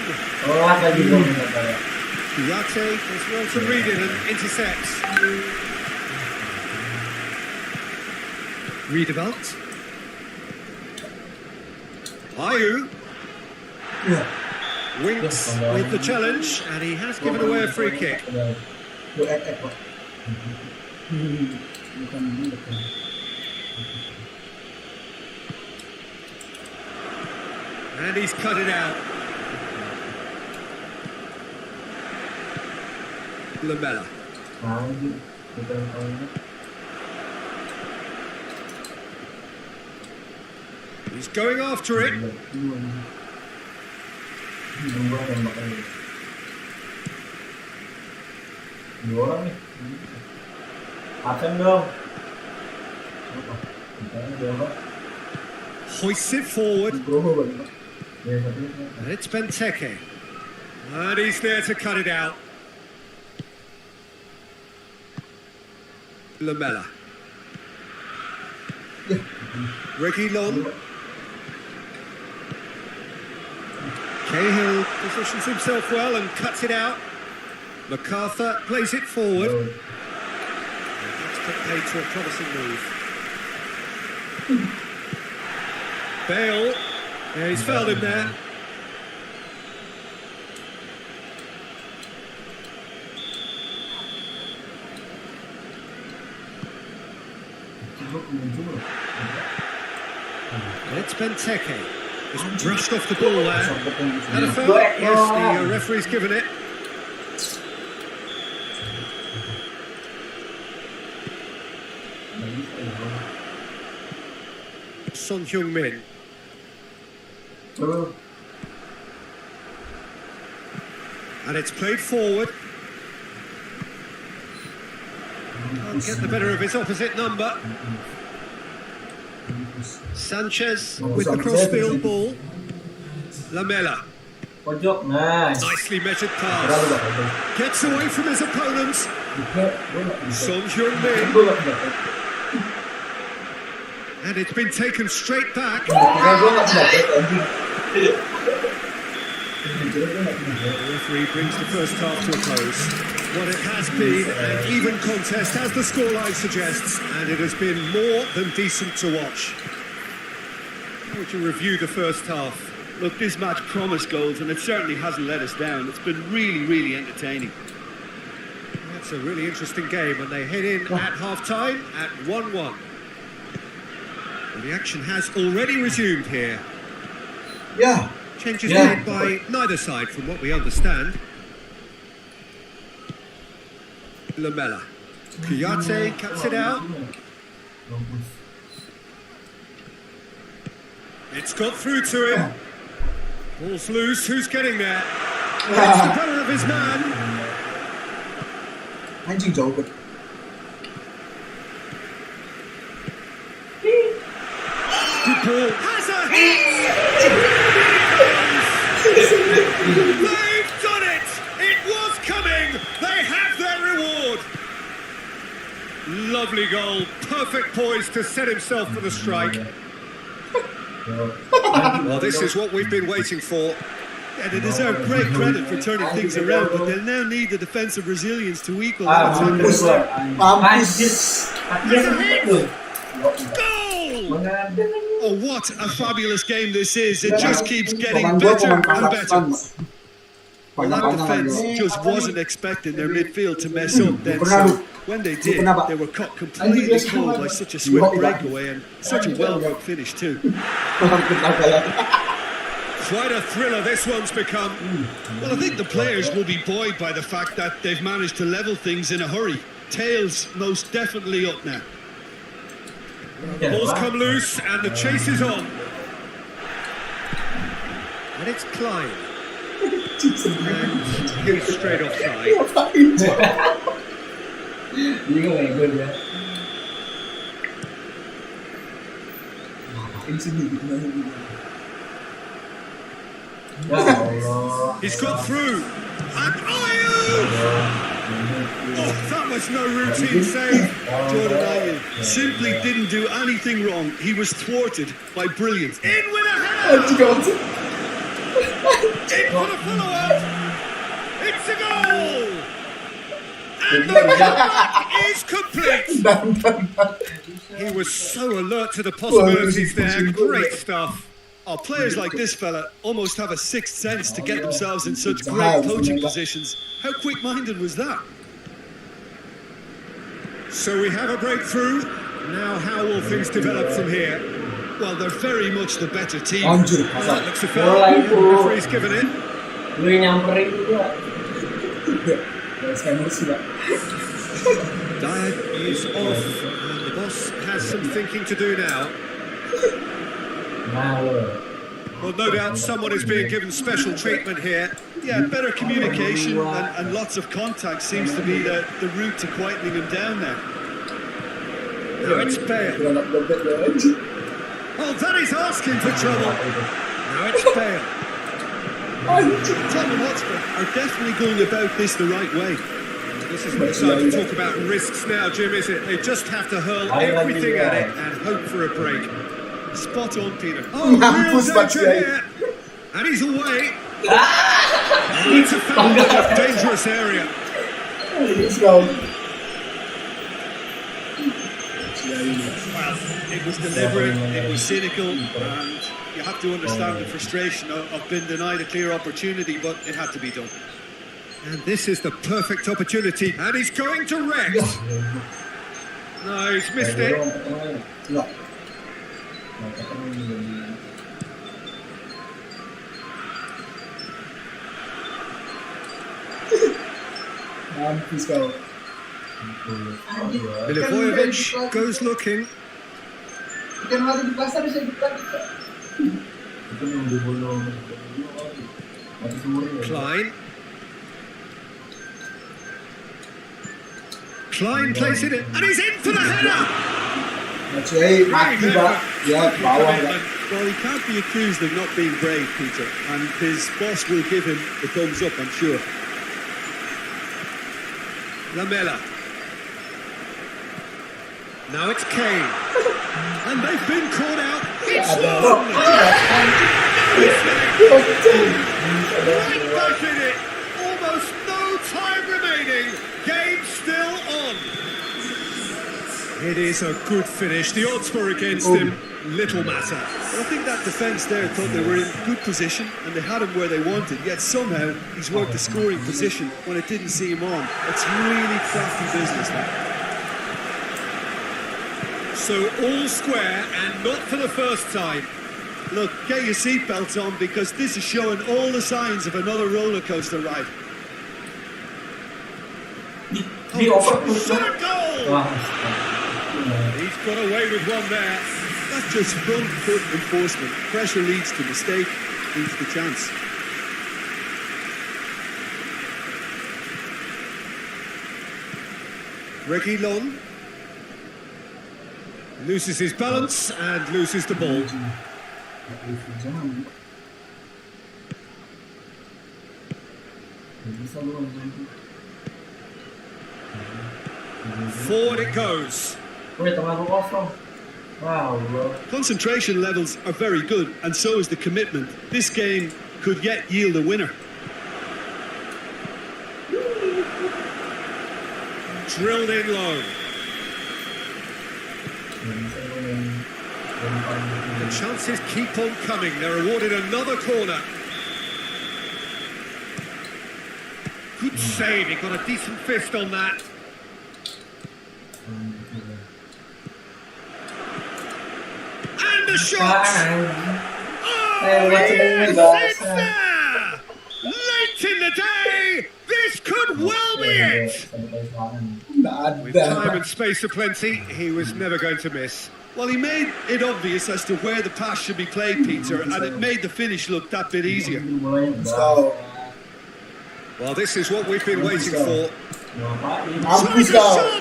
Speaker 5: Kurate as well to read it and intercepts. Redeveloped. Ayu winks with the challenge, and he has given away a free kick. And he's cut it out. Lamela. He's going after it.
Speaker 3: Dua orang nih. Absen dong.
Speaker 5: Hoists it forward. And it's Benteke. And he's there to cut it out. Lamela. Reguilon. Cahill positions himself well and cuts it out. MacArthur plays it forward. That's put paid to a promising move. Bale. Yeah, he's fouled him there. It's Benteke. Just brushed off the ball there.
Speaker 1: Sangkut yang di sini.
Speaker 5: And a foul? Yes, the referee's given it. Son Heung-min.
Speaker 1: Oh,
Speaker 5: And it's played forward. Can't get the better of his opposite number. Sanchez with the crossfield ball. Lamela.
Speaker 3: Pojok, nice.
Speaker 5: Nicely measured
Speaker 1: padahal
Speaker 5: pass.
Speaker 1: udah ada.
Speaker 5: Gets away from his opponents.
Speaker 1: Gue nggak bisa.
Speaker 5: Son Heung-min.
Speaker 1: Gue nggak bisa.
Speaker 5: And it's been taken straight back.
Speaker 1: Kira gue nggak bisa. Anjing. Kira gue nggak bisa.
Speaker 5: The referee brings the first half to a close. What it has been an even contest, as the scoreline suggests, and it has been more than decent to watch. How would you review the first half?
Speaker 4: Look, this match promised goals, and it certainly hasn't let us down. It's been really, really entertaining.
Speaker 5: That's a really interesting game, and they head in at half-time at 1-1. Well, the action has already resumed here.
Speaker 1: Ya.
Speaker 5: Changes
Speaker 1: Yeah.
Speaker 5: made by neither side, from what we understand. Lamela. Kuyate cuts it out. It's got through to him. Ball's loose. Who's getting there? It's the better of his man.
Speaker 1: Anjing jauh banget.
Speaker 5: Good ball. Has a hit. They've done it. It was coming. They have their reward. Lovely goal. Perfect poise to set himself for the strike. Well, this is what we've been waiting for.
Speaker 4: Yeah, they deserve great credit for turning things around, but they'll now need the defensive resilience to equal that.
Speaker 1: Mampus.
Speaker 5: Goal!
Speaker 1: Mampus.
Speaker 4: Oh, what a fabulous game this is. It just keeps getting
Speaker 1: Pemain gua
Speaker 4: better
Speaker 1: pemain
Speaker 4: and better.
Speaker 1: kanan.
Speaker 4: Well, that defence just wasn't expecting their midfield to mess up then,
Speaker 1: Pernah,
Speaker 4: so when they did, they were caught completely cold by such a swift breakaway and such a well-worked finish too.
Speaker 5: Quite a thriller this one's become.
Speaker 4: Well, I think the players will be buoyed by the fact that they've managed to level things in a hurry. Tails most definitely up now.
Speaker 5: The ball's come loose and the chase is on. And it's Klein. And he's straight offside.
Speaker 3: Bingung ya gue ya.
Speaker 1: Ngapain sih nih gitu nanya gitu.
Speaker 3: Ya Allah.
Speaker 5: He's got through. And oh, that was no routine save.
Speaker 4: Jordan Ayew simply didn't do anything wrong. He was thwarted by brilliance.
Speaker 5: In with a header.
Speaker 1: Anjing banget sih.
Speaker 5: In for the follow-up. It's a goal. And the comeback is complete. He was so alert to the possibilities there. Great stuff.
Speaker 4: Oh, players like this fella almost have a sixth sense to get themselves in such great coaching positions. How quick-minded was that?
Speaker 5: So we have a breakthrough. Now how will things develop from here?
Speaker 4: Well, they're very much the better team.
Speaker 1: Anjir,
Speaker 5: That
Speaker 1: pasang.
Speaker 5: looks a foul.
Speaker 3: Bola
Speaker 5: The
Speaker 3: itu.
Speaker 5: referee's given it.
Speaker 3: Lu yang nyamperin juga.
Speaker 1: Guys, emosi lah.
Speaker 5: Diag is off. And the boss has some thinking to do now.
Speaker 3: Nah lo.
Speaker 5: Well, no doubt someone is being given special treatment here.
Speaker 4: Yeah, better communication and lots of contact seems to be the route to quietening him down now.
Speaker 5: Now it's Bale.
Speaker 1: Gua anak dompet ya anjing.
Speaker 5: Oh, that is asking for trouble. Now it's Bale.
Speaker 1: Anjing.
Speaker 4: Tottenham Hotspur are definitely going about this the right way.
Speaker 5: This isn't the time to talk about risks now, Jim, is it? They just have to hurl everything at it and hope for a break.
Speaker 4: Spot on, Peter.
Speaker 5: Oh, real
Speaker 1: Mampus,
Speaker 5: danger
Speaker 1: Batshuayi.
Speaker 5: here. And he's away. Oh, it's a foul in a dangerous area.
Speaker 1: Let's go.
Speaker 4: Well, it was deliberate, it was cynical, and you have to understand the frustration of being denied a clear opportunity, but it had to be done.
Speaker 5: And this is the perfect opportunity. And he's going to rest. No, he's missed it.
Speaker 1: Enggak. Mampus kau.
Speaker 5: Milivojevic goes looking.
Speaker 2: Ikan mati di pasar bisa buka.
Speaker 3: Itu yang di bolo. Mati semua ya.
Speaker 5: Klein plays it in, and he's in for the header!
Speaker 1: Macam mati pak. Ya bawah kan.
Speaker 4: Well, he can't be accused of not being brave, Peter, and his boss will give him the thumbs up, I'm sure. Lamela. Now it's Kane. And they've been caught out. It's one! Right back in it. Almost no time remaining. Game still on. It is a good finish. The odds were against him. Little matter.
Speaker 5: Well, I think that defence there thought they were in good position and they had him where they wanted, yet somehow he's worked the scoring position when it didn't see him on. It's really crafty business now.
Speaker 4: So all square and not for the first time.
Speaker 5: Look, get your seatbelts on because this is showing all the signs of another roller coaster ride.
Speaker 4: Shot a goal! He's got away with one there.
Speaker 5: That's just front foot enforcement. Pressure leads to mistake, leads to chance.
Speaker 4: Reguilon loses his balance and loses the ball. Forward it goes.
Speaker 3: Wow, bro.
Speaker 5: Concentration levels are very good, and so is the commitment. This game could yet yield a winner.
Speaker 4: Drilled in low. The chances keep on coming. They're awarded another corner. Good save. He got a decent fist on that. And the shot! Oh, yes, it's there! Late in the day, this could well be it! With time and space aplenty, he was never going to miss.
Speaker 5: Well, he made it obvious as to where the pass should be played, Peter, and it made the finish look that bit easier.
Speaker 1: So,
Speaker 4: Well, this is what we've been waiting for.
Speaker 1: mampus kau.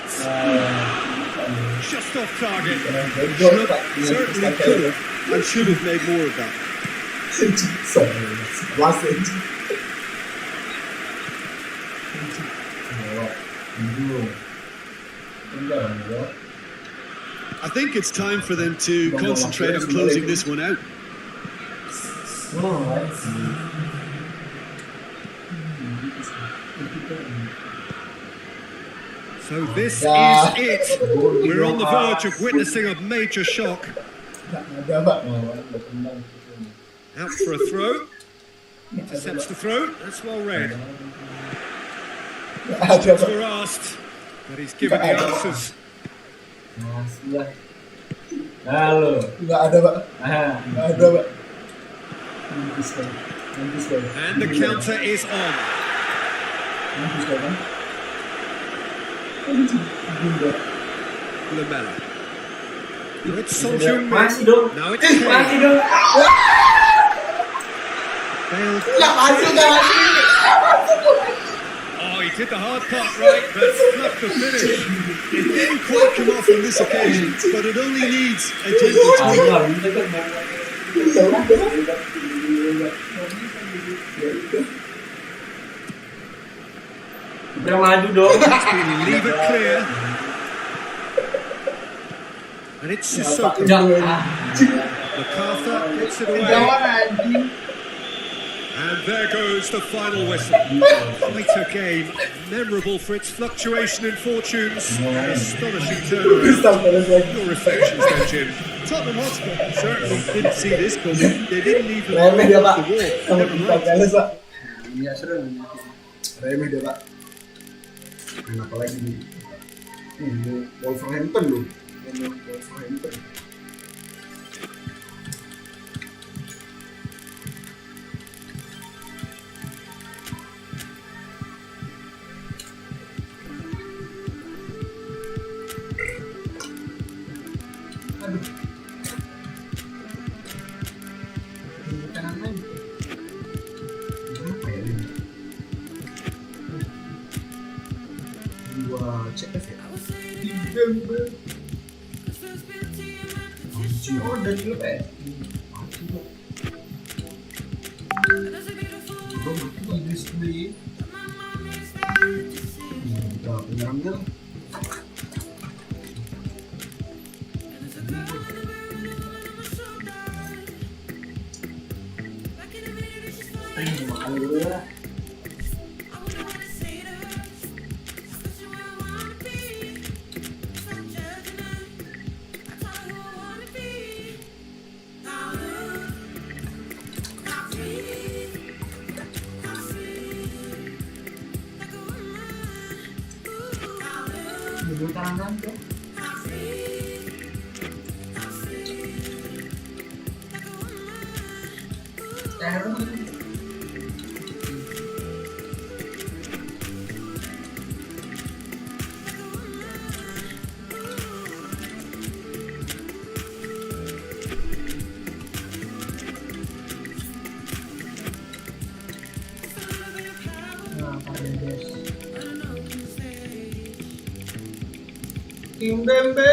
Speaker 4: Just off target.
Speaker 5: Certainly could have and should have made more of that.
Speaker 1: Last it.
Speaker 5: I think it's time for them to concentrate on closing this one out.
Speaker 4: So this is it. We're on the verge of witnessing a major shock. Out for a throw. Intercepts the throw. That's well read. Questions were asked, but he's given the answers.
Speaker 1: Nggak ada pak. Nggak ada pak. Mampus kau. Mampus kau.
Speaker 4: And the counter is on.
Speaker 1: Mampus kau kan.
Speaker 4: Lamela. Now it's Sonjung. Now it's Kane. Failed. Oh, he did the hard part right, but fluffed the finish.
Speaker 5: It didn't quite come off on this occasion, but it only needs a gentle tweak.
Speaker 4: Leave it clear. And it's Sissoko. MacArthur gets it away. And there goes the final whistle. Quite a game, memorable for its fluctuation in fortunes. An astonishing turnaround. Your reflections then, Jim.
Speaker 5: Tottenham Hotspur certainly didn't see this coming. They didn't even
Speaker 1: Remeh dia
Speaker 5: off
Speaker 1: pak.
Speaker 5: the wall.
Speaker 1: Sama
Speaker 5: Never
Speaker 1: kita
Speaker 5: mind.
Speaker 1: galas pak.
Speaker 2: Iya seru.
Speaker 1: Remeh dia pak. Dan apalagi di Wolverhampton loh. Wolverhampton.
Speaker 2: Aduh. Ini kanan lagi.
Speaker 1: Apa ya ini? 2 CF ya? Anjing, oh udah juga ya?
Speaker 2: Inggris beli.
Speaker 1: Kita penyerangnya. Makan dulu ya.
Speaker 2: Dulu kanan tuh. Terus. Nah, Paredes. Tim Bembe.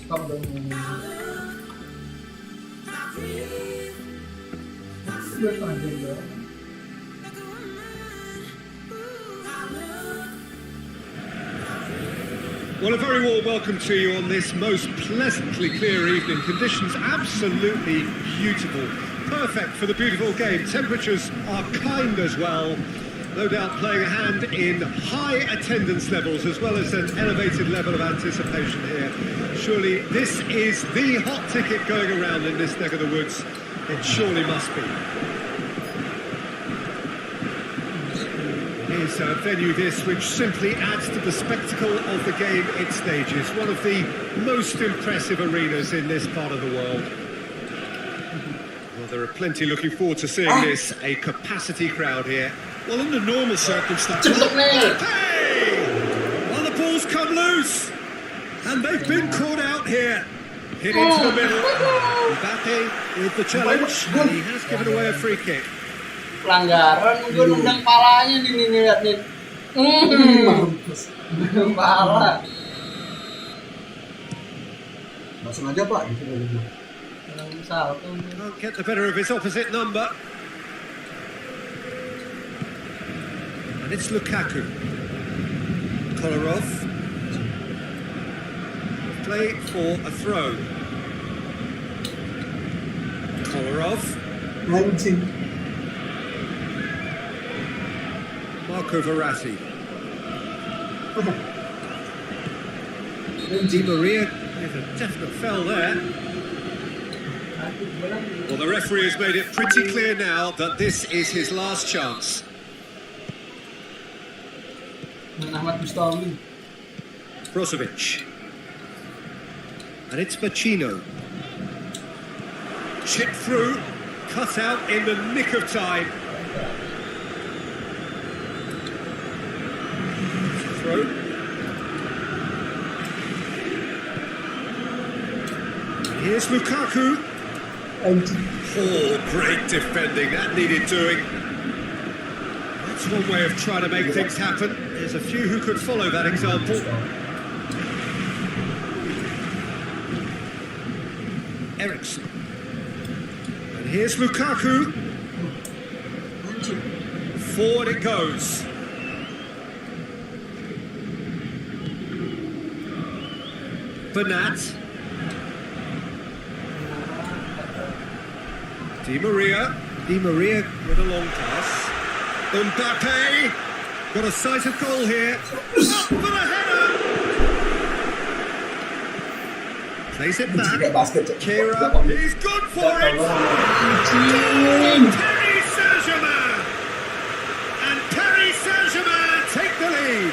Speaker 2: Stop dong. Udah panjang dong.
Speaker 5: Well, a very warm welcome to you on this most pleasantly clear evening. Conditions absolutely beautiful. Perfect for the beautiful game. Temperatures are kind as well. No doubt playing a hand in high attendance levels as well as an elevated level of anticipation here. Surely this is the hot ticket going around in this neck of the woods. It surely must be. Is a venue this which simply adds to the spectacle of the game it stages. One of the most impressive arenas in this part of the world. Well, there are plenty looking forward to seeing this. A capacity crowd here. Well, in the normal circumstances... Hey! Well, the ball's come loose. And they've been caught out here. Hit into the middle. Mbappe with the challenge. And he has given away a free kick.
Speaker 2: Pelanggaran, gue nendang palanya nih lihat nih. Pala.
Speaker 1: Langsung aja Pak, gitu dulu.
Speaker 5: Can't get the better of his opposite number. And it's Lukaku. Kolarov. Play for a throw. Kolarov.
Speaker 1: Anjing.
Speaker 5: Marco Verratti. Di Maria with a definite foul there. Well, the referee has made it pretty clear now that this is his last chance. Brozovic. And it's Pacino. Chip through, cut out in the nick of time. Throw. Here's Lukaku. Oh, great defending, that needed doing. That's one way of trying to make things happen. There's a few who could follow that example. Eriksson. And here's Lukaku. Forward it goes. Bernat. Di Maria with a long pass. Mbappe got a sight of goal here. Up for the header. Plays it
Speaker 1: Juga
Speaker 5: back.
Speaker 1: basket.
Speaker 5: Kira, he's gone for it. Paris Saint-Germain. And Paris Saint-Germain take the lead.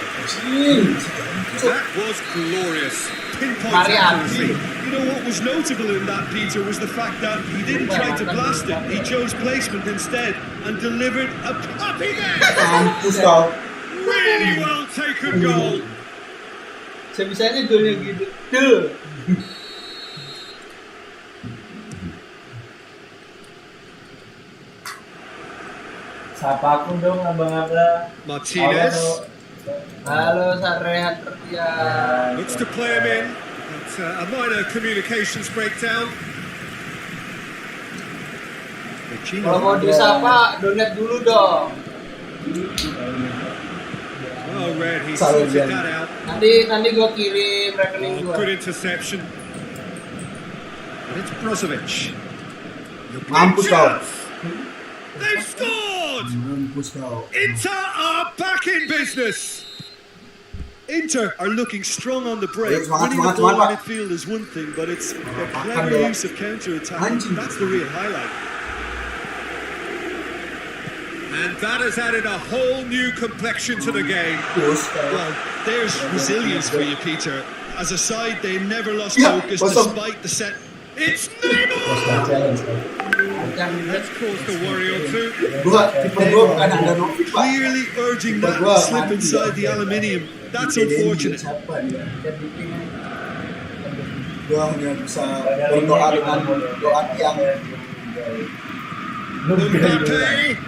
Speaker 5: That was glorious. Pinpoint accuracy. You know what was notable in that, Peter, was the fact that he didn't try to blast it. He chose placement instead and delivered a puppy there.
Speaker 1: Mampus kau.
Speaker 5: Really well taken goal.
Speaker 2: Sebisanya golnya gitu. Tuh.
Speaker 3: Sapa aku dong Abang Abla.
Speaker 5: Martinez
Speaker 2: Halo, Rehan Tertian.
Speaker 5: looks to play him in. But, a minor communications breakdown.
Speaker 2: Kalau mau disapa, donat dulu dong.
Speaker 5: Oh, Red, he sorted that out.
Speaker 2: Nanti gue kirim rekening
Speaker 5: Oh,
Speaker 2: gue.
Speaker 5: good interception. And it's Brozovic.
Speaker 1: Mampus kau.
Speaker 5: They've scored!
Speaker 1: Mampus kau.
Speaker 5: Inter are back in business. Inter are looking strong on the break.
Speaker 1: Semangat,
Speaker 5: Winning the
Speaker 1: semangat,
Speaker 5: ball
Speaker 1: semangat,
Speaker 5: in midfield is one thing, but it's their
Speaker 1: Makan
Speaker 5: clever
Speaker 1: dia.
Speaker 5: use of counter-attack.
Speaker 1: Anjing.
Speaker 5: That's the real highlight. And that has added a whole new complexion to the game.
Speaker 1: Terus.
Speaker 5: Well, there's resilience for you, Peter. As a side, they never lost
Speaker 1: Yeah,
Speaker 5: focus
Speaker 1: kosong.
Speaker 5: despite the set. It's Neymar!
Speaker 1: Challenge.
Speaker 5: That's caused a worry or two.
Speaker 1: Gua tipe gua bukan ada Novik, Pak.
Speaker 5: Clearly urging that to slip inside the aluminium. That's unfortunate.
Speaker 1: Siapa dia? Gua hanya bisa berdoa dengan doa yang
Speaker 5: Mbappe.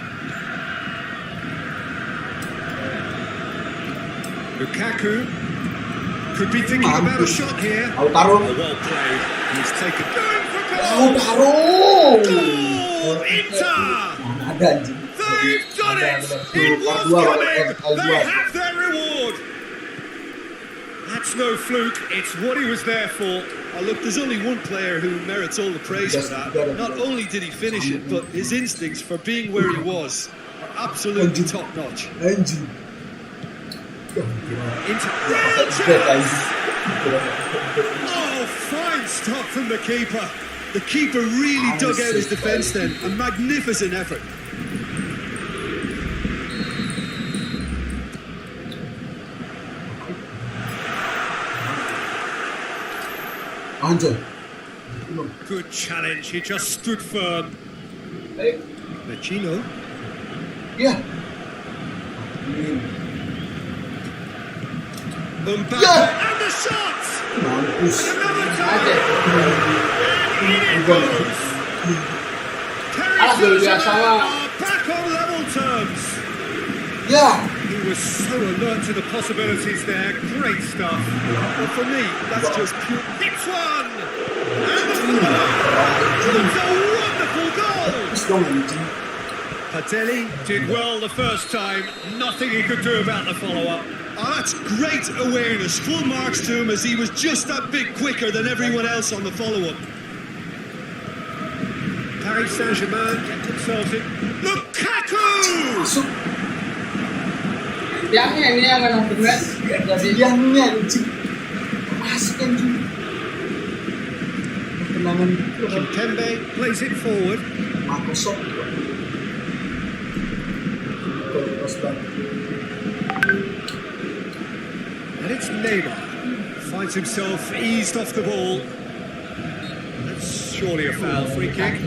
Speaker 5: Lukaku could be thinking about a shot here.
Speaker 1: Lautaro.
Speaker 5: Oh, well played. He's taken. Going for goal.
Speaker 1: Lautaro.
Speaker 5: Goal! Inter!
Speaker 1: Mana ada anjing.
Speaker 5: They've done it! It was coming! They have their reward! That's no fluke. It's what he was there for.
Speaker 4: Oh, look, there's only one player who merits all the praise for that. Not only did he finish it, but his instincts for being where he was are absolutely top-notch.
Speaker 1: Anjing.
Speaker 5: Into
Speaker 4: Oh, fine stop from the keeper. The keeper really dug out his defence then. A magnificent effort.
Speaker 1: Anjir.
Speaker 5: good challenge. He just stood firm.
Speaker 4: Machino.
Speaker 1: Yeah.
Speaker 5: Mbappe
Speaker 1: Yeah.
Speaker 5: and the shot!
Speaker 1: Mampus.
Speaker 5: Another time! And in it goes! Paris Saint-Germain are back on level terms.
Speaker 1: Yeah.
Speaker 5: He was so alert to the possibilities there. Great stuff.
Speaker 4: Well, for me, that's just pure.
Speaker 5: Hits one! And the follow-up! It's a wonderful goal!
Speaker 1: Terus dong anjing.
Speaker 5: Patelli did well the first time. Nothing he could do about the follow-up.
Speaker 4: Oh, that's great awareness. Full marks to him as he was just that bit quicker than everyone else on the follow-up.
Speaker 5: Paris Saint-Germain kept themselves in. Lukaku!
Speaker 1: Masuk.
Speaker 2: Yang ini yang akan berat. Jadi
Speaker 1: Yang anjing. Masuk anjing. Kenangan
Speaker 5: Kimpembe plays it forward.
Speaker 1: Microsoft. Terus bang.
Speaker 5: And it's Neymar. Finds himself eased off the ball. That's surely a foul. Free kick.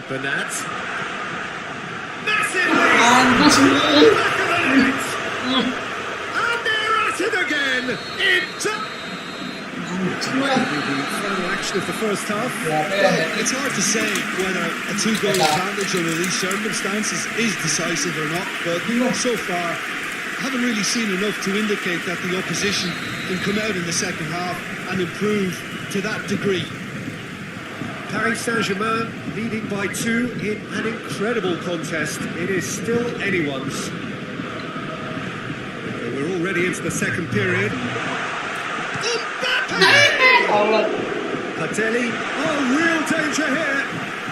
Speaker 5: Bernat. Massively! Back of the net! And they're at it again! Into the final action of the first half.
Speaker 4: Well, it's hard to say whether a two-goal advantage under these circumstances is decisive or not, but so far, I haven't really seen enough to indicate that the opposition can come out in the second half and improve to that degree.
Speaker 5: Paris Saint-Germain leading by 2 in an incredible contest. It is still anyone's. We're already into the second period.
Speaker 2: Allah.
Speaker 5: Patelli, oh, real danger here.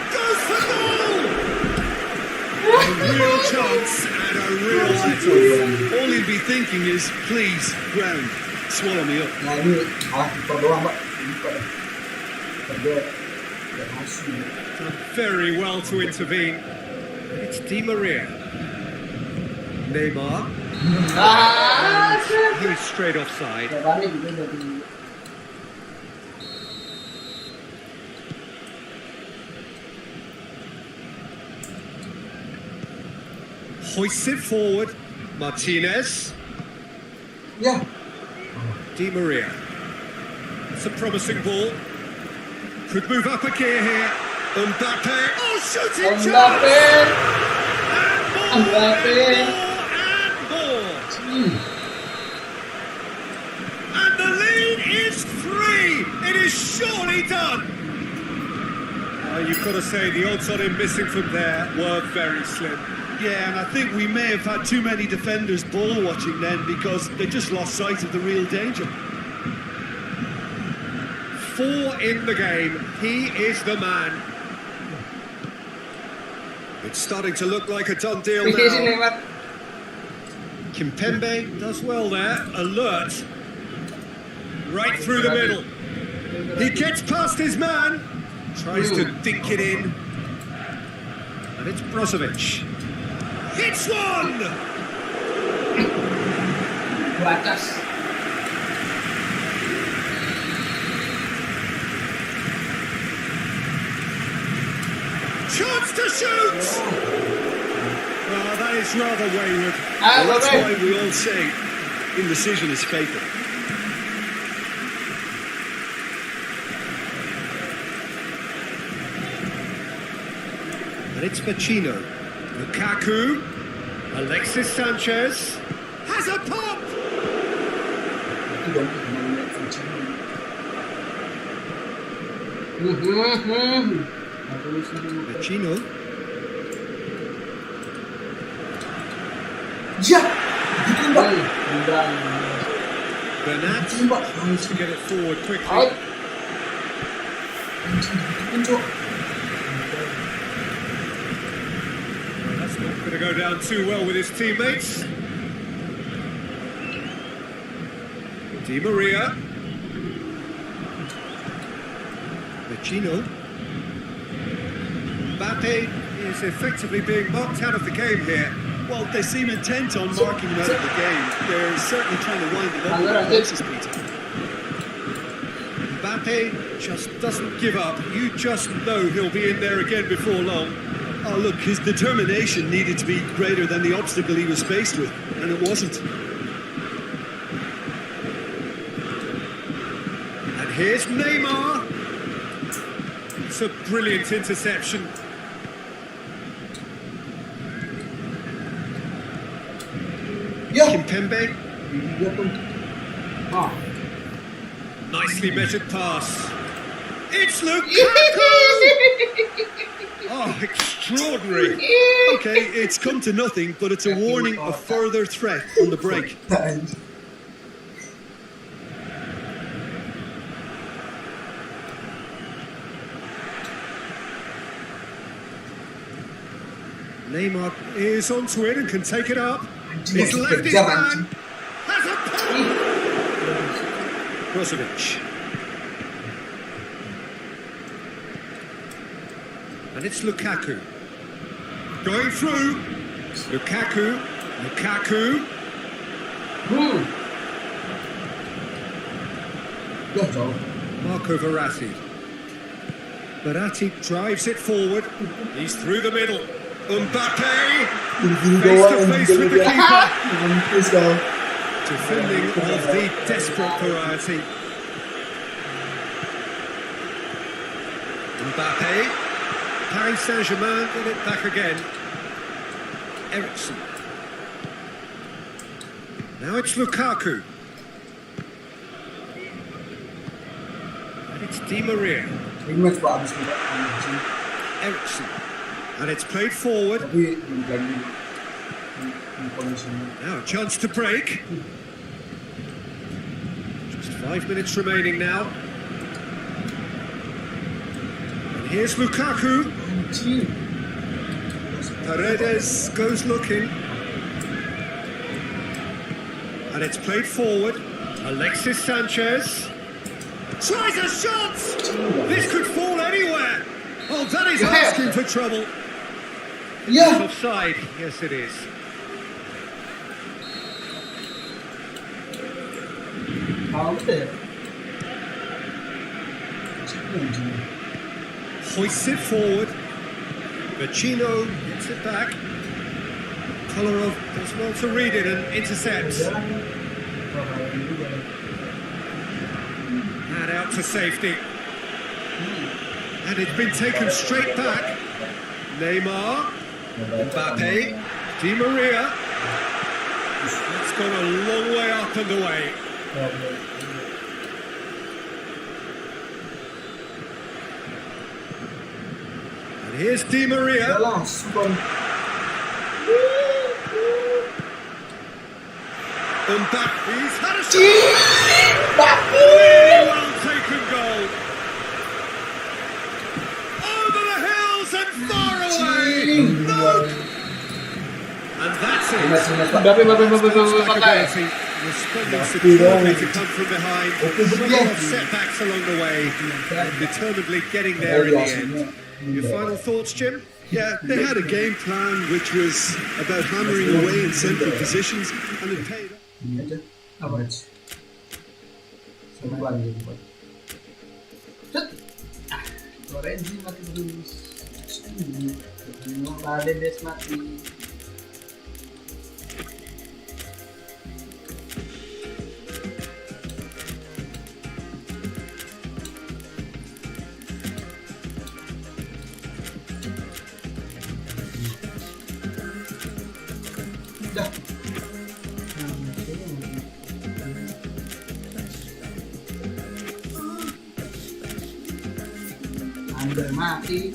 Speaker 5: Goes for goal! A real chance and a
Speaker 4: real let-off. All he'll be thinking is, please, ground, swallow me up.
Speaker 1: Nah ini kiper doang Pak. Ini pada kerja nggak masuk.
Speaker 4: Done very well to intervene. It's Di Maria. Neymar. He's straight offside.
Speaker 1: Caranya juga dari
Speaker 4: Hoists it forward. Martinez.
Speaker 1: ya.
Speaker 4: Di Maria. It's a promising ball. Could move up a gear here. Mbappe. Oh, shooting chance! And more, and more. And the lead is 3. It is surely done. You've got to say the odds on him missing from there were very slim. Yeah, and I think we may have had too many defenders ball watching then because they just lost sight of the real danger. 4 in the game. He is the man. It's starting to look like a done deal now. Kimpembe does well there. Alert. Right through the middle. He gets past his man. Tries to dink it in. And it's Brozovic. Hits one! Chance to shoot! Well, that is rather wayward. Well, that's why we all say indecision is fatal. And it's Pacino. Lukaku. Alexis Sanchez. Has a pop! Pacino.
Speaker 1: Ya. Bikin Pak.
Speaker 4: Bernat to get it forward quickly.
Speaker 1: Out. Bikin Cok.
Speaker 4: That's not going to go down too well with his teammates. Di Maria. Pacino. Mbappe is effectively being marked out of the game here. Well, they seem intent on marking him out of the game. They're certainly trying to wind him up with the closest, Peter. Mbappe just doesn't give up. You just know he'll be in there again before long. Oh, look, his determination needed to be greater than the obstacle he was faced with, and it wasn't. And here's Neymar. It's a brilliant interception.
Speaker 1: Ya.
Speaker 4: Kimpembe.
Speaker 1: Ya pun. Ah.
Speaker 4: Nicely measured pass. It's Lukaku! Oh, extraordinary. Okay, it's come to nothing, but it's a warning of further threat on the break. Neymar is onto it and can take it up. He's left his man. Has a pop! Brozovic. And it's Lukaku. Going through. Lukaku. Marco Verratti. Verratti drives it forward. He's through the middle. Mbappe. Face to face with the keeper. Defending of the desperate variety. Mbappe. Paris Saint-Germain get it back again. Ericsson. Now it's Lukaku. And it's Di Maria. Ericsson. And it's played forward. Now a chance to break. Just 5 minutes remaining now. And here's Lukaku. Paredes goes looking. And it's played forward. Alexis Sanchez tries a shot! This could fall anywhere! Oh, that is asking for trouble.
Speaker 2: Yeah.
Speaker 4: Offside. Yes, it is. Hoists it forward. Vecino gets it back. Kolarov does well to read it and intercepts. And out to safety. And it's been taken straight back. Neymar, Mbappe, Di Maria. It's gone a long way up and away. And here's Di Maria. Mbappe's had a shot. Really well taken goal. Over the hills and far away. No. And that's it. Ability, responding superbly to come from behind. Some setbacks along the way. And determinedly getting there in the end. Your final thoughts, Jim?
Speaker 5: Yeah, they had a game plan which was about hammering away in central positions, and it paid off.
Speaker 1: Ini aja. Apa? Sebulan gitu, Pak. Lorenzi mati terus. Des mati. Dah. Under mati.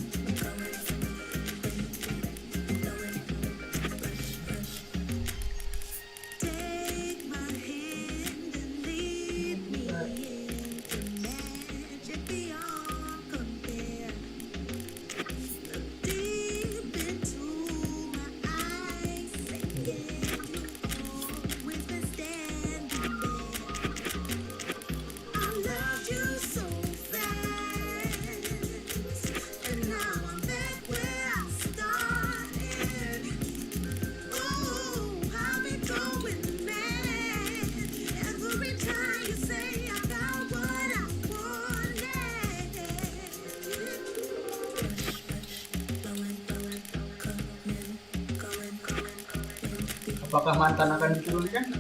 Speaker 1: Apakah mantan akan diturunkan?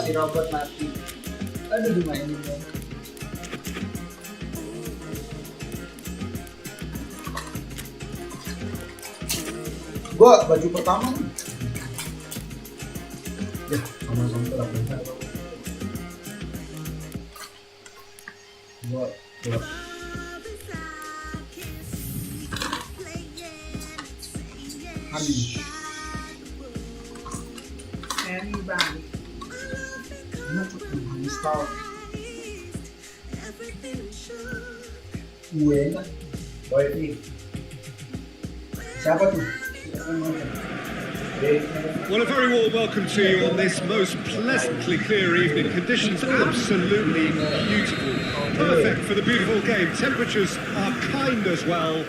Speaker 1: Si robot mati. Aduh, dimainin. Gua baju pertama nih. Ya, sama-sama terapkan. Gua anybody install boy ini siapa tuh?
Speaker 4: Well, a very warm welcome to you on this most pleasantly clear evening. Conditions absolutely beautiful. Perfect for the beautiful game. Temperatures are kind as well.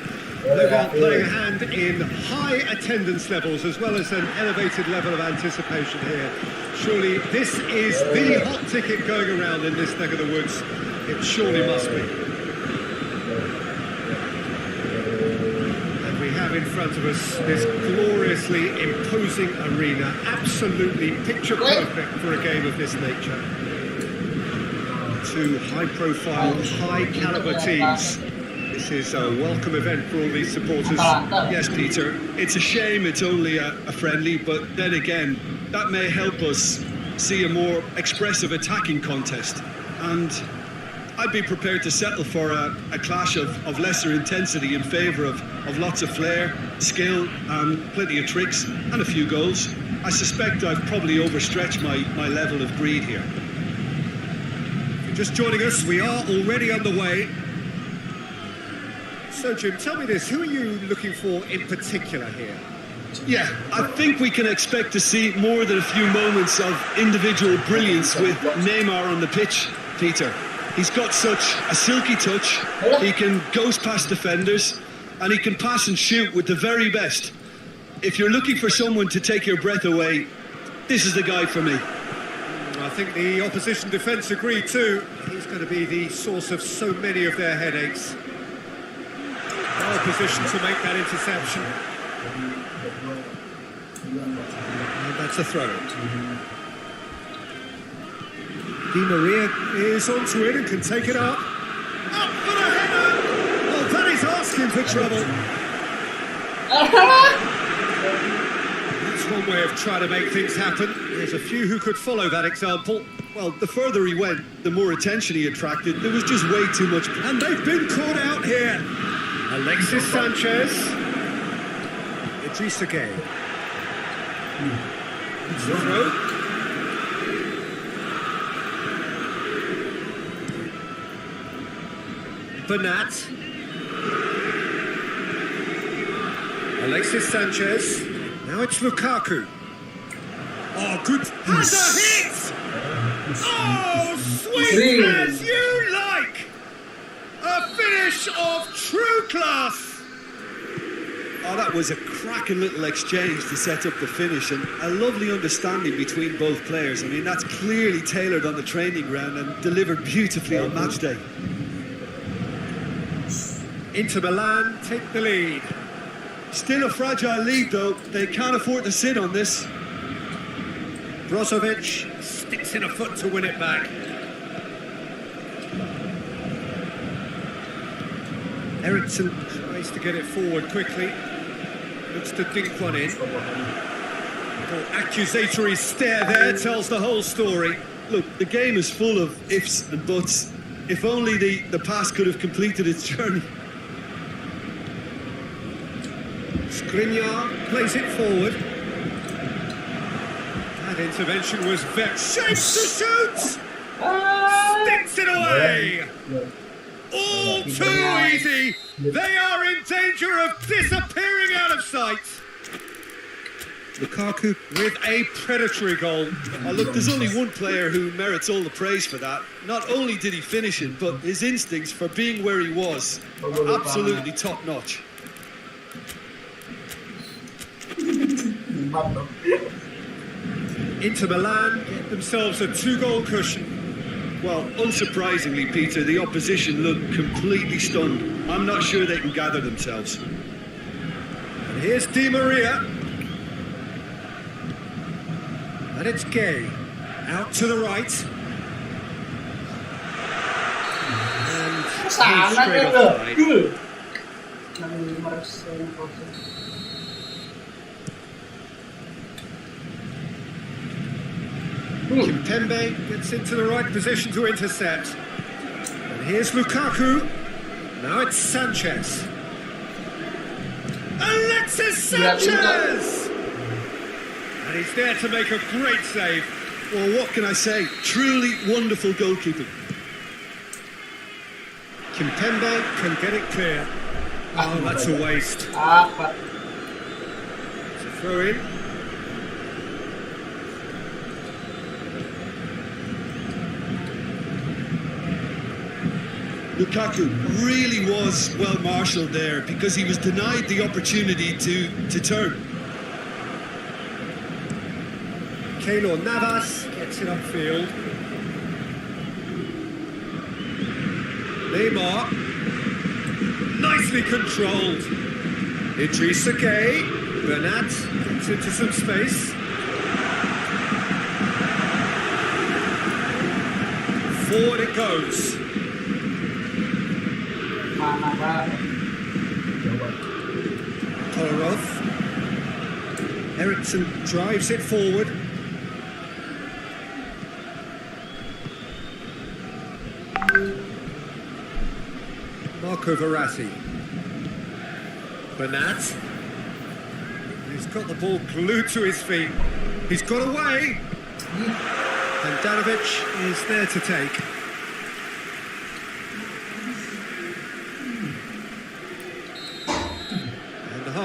Speaker 4: They've got playing a hand in high attendance levels as well as an elevated level of anticipation here. Surely this is the hot ticket going around in this neck of the woods. It surely must be. And we have in front of us this gloriously imposing arena, absolutely picture perfect for a game of this nature. Two high-profile, high-caliber teams. This is a welcome event for all these supporters.
Speaker 5: Yes, Peter, it's a shame it's only a friendly, but then again, that may help us see a more expressive attacking contest. And I'd be prepared to settle for a clash of lesser intensity in favour of lots of flair, skill, and plenty of tricks, and a few goals. I suspect I've probably overstretched my level of greed here. just joining us, we are already on the way. So, Jim, tell me this, who are you looking for in particular here?
Speaker 4: Yeah, I think we can expect to see more than a few moments of individual brilliance with Neymar on the pitch, Peter. He's got such a silky touch, he can ghost past defenders, and he can pass and shoot with the very best. If you're looking for someone to take your breath away, this is the guy for me.
Speaker 5: I think the opposition defence agree too. He's going to be the source of so many of their headaches. Well positioned to make that interception. And that's a throw. Di Maria is onto it and can take it up. Up for the header! Well, that is asking for trouble. That's one way of trying to make things happen. There's a few who could follow that example.
Speaker 4: Well, the further he went, the more attention he attracted. There was just way too much.
Speaker 5: And they've been caught out here. Alexis Sanchez. Idrissa Gueye. It's the throw. Bernat. Alexis Sanchez. Now it's Lukaku. Oh, good. Has a hit! Oh, sweet as you like! A finish of true class!
Speaker 4: Oh, that was a cracking little exchange to set up the finish, and a lovely understanding between both players. I mean, that's clearly tailored on the training ground and delivered beautifully on match day.
Speaker 5: Inter Milan take the lead.
Speaker 4: Still a fragile lead, though. They can't afford to sit on this.
Speaker 5: Brozovic sticks in a foot to win it back. Eriksson tries to get it forward quickly. Looks to dink one in. The accusatory stare there tells the whole story.
Speaker 4: Look, the game is full of ifs and buts. If only the pass could have completed its journey.
Speaker 5: Skriniar plays it forward. That intervention was very... Shapes to shoot! Sticks it away! All too easy! They are in danger of disappearing out of sight! Lukaku with a predatory goal.
Speaker 4: Oh, look, there's only one player who merits all the praise for that. Not only did he finish it, but his instincts for being where he was are absolutely top-notch.
Speaker 5: Inter Milan get themselves a 2-goal cushion.
Speaker 4: Well, unsurprisingly, Peter, the opposition looked completely stunned. I'm not sure they can gather themselves.
Speaker 5: And here's Di Maria. And it's Gueye. Out to the right. And he's straight offside. Kimpembe gets into the right position to intercept. And here's Lukaku. Now it's Sanchez. Alexis Sanchez! And he's there to make a great save.
Speaker 4: Well, what can I say? Truly wonderful goalkeeping.
Speaker 5: Kimpembe can get it clear. Oh, that's a waste. It's a throw in.
Speaker 4: Lukaku really was well marshalled there because he was denied the opportunity to turn.
Speaker 5: Keylor Navas gets it upfield. Neymar, nicely controlled. Idrissa Gueye, Bernat gets into some space. Forward it goes. Kolarov. Eriksson drives it forward. Marco Verratti. Bernat. He's got the ball glued to his feet. He's got away. And Danovic is there to take.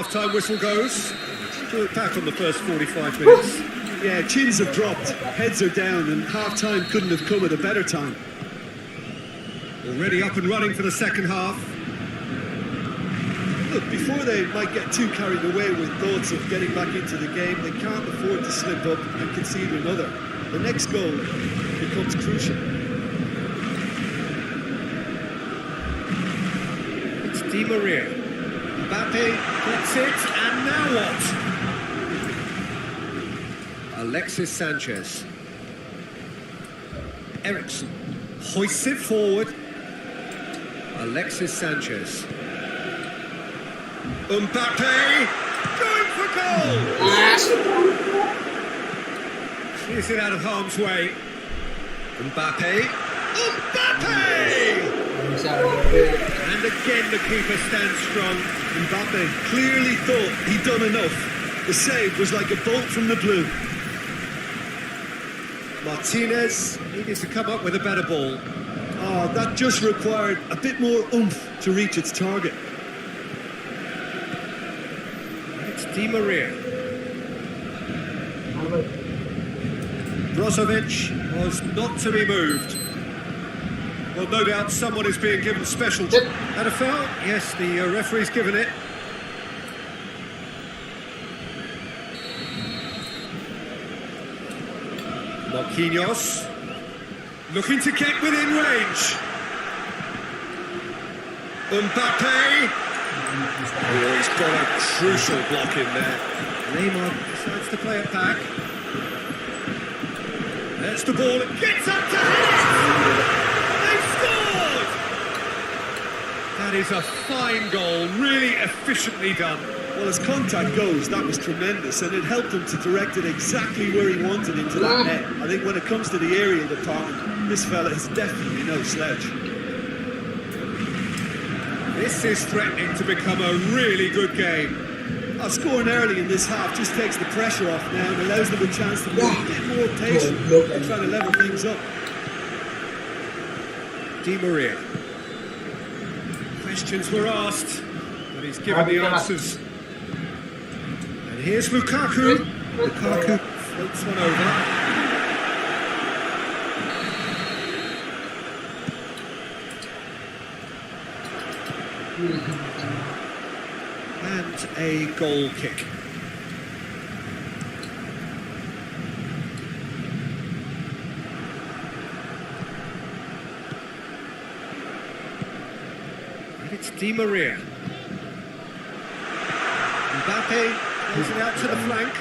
Speaker 5: half-time whistle goes. To look back on the first 45 minutes.
Speaker 4: Yeah, chins have dropped, heads are down, and half-time couldn't have come at a better time.
Speaker 5: Already up and running for the second half.
Speaker 4: Look, before they might get too carried away with thoughts of getting back into the game, they can't afford to slip up and concede another. The next goal becomes crucial.
Speaker 5: It's Di Maria. Mbappe gets it, and now what? Alexis Sanchez. Ericsson hoists it forward. Alexis Sanchez. Mbappe going for goal! Clears it out of harm's way. Mbappe. Mbappe! And again the keeper stands strong.
Speaker 4: Mbappe clearly thought he'd done enough. The save was like a bolt from the blue.
Speaker 5: Martinez needed to come up with a better ball.
Speaker 4: Oh, that just required a bit more oomph to reach its target.
Speaker 5: It's Di Maria. Brozovic was not to be moved. Well, no doubt someone is being given special... And a foul? Yes, the referee's given it. Marquinhos looking to get within range. Mbappe. Oh, he's got a crucial block in there. Neymar decides to play it back. There's the ball. It gets up to hit it. They've scored. That is a fine goal, really efficiently done.
Speaker 4: Well, as contact goes, that was tremendous, and it helped him to direct it exactly where he wanted into that net. I think when it comes to the aerial department, this fella is definitely no slouch.
Speaker 5: This is threatening to become a really good game.
Speaker 4: Scoring early in this half just takes the pressure off now and allows them a chance to be a bit more patient and trying to level things up.
Speaker 5: Di Maria. Questions were asked, but he's given the answers. And here's Lukaku. Lukaku floats one over. And a goal kick. And it's Di Maria. Mbappe plays it out to the flank.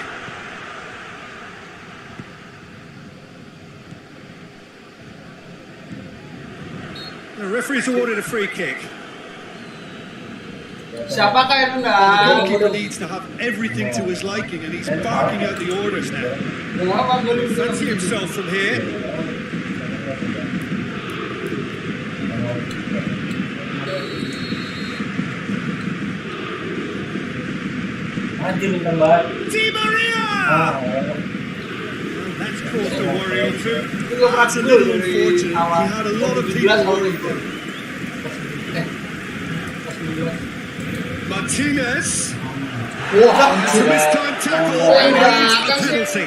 Speaker 5: The referee's awarded a free kick.
Speaker 2: Siapa kayak
Speaker 4: The
Speaker 2: enggak?
Speaker 4: goalkeeper needs to have everything to his liking, and he's barking out the orders now.
Speaker 5: Fancy himself from here. Di Maria! That's caused a worry or two.
Speaker 4: That's a little unfortunate. He had a lot of people worried there.
Speaker 5: Martinez. That's a mistime tackle. And here's the penalty.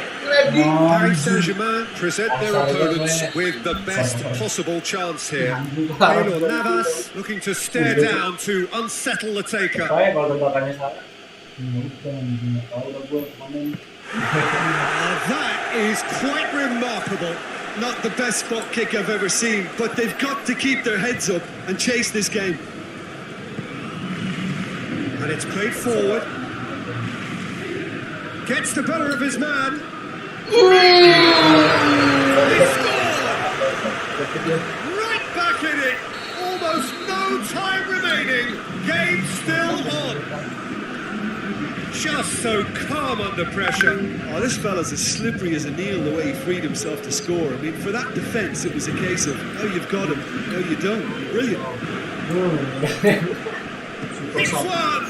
Speaker 5: Paris Saint-Germain present their opponents with the best possible chance here. Keylor Navas looking to stare down to unsettle the taker.
Speaker 4: That is quite remarkable. Not the best spot kick I've ever seen, but they've got to keep their heads up and chase this game.
Speaker 5: And it's played forward. Gets the better of his man. He scored! Right back in it. Almost no time remaining. Game still on. Just so calm under pressure.
Speaker 4: Oh, this fella's as slippery as an eel the way he freed himself to score. I mean, for that defence, it was a case of, oh, you've got him, no, you don't. Brilliant.
Speaker 5: It's one!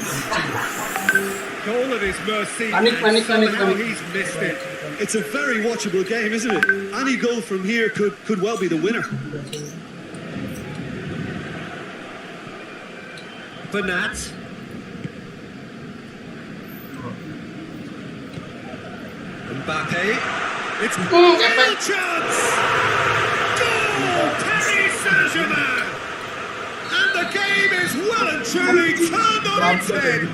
Speaker 5: Goal at his mercy.
Speaker 2: Panik, panik, panik,
Speaker 5: Somehow
Speaker 2: panik.
Speaker 5: he's missed it.
Speaker 4: It's a very watchable game, isn't it? Any goal from here could well be the winner.
Speaker 5: Bernat. Mbappe. It's real chance. Goal, Paris Saint-Germain. And the game is well and truly turned on its head.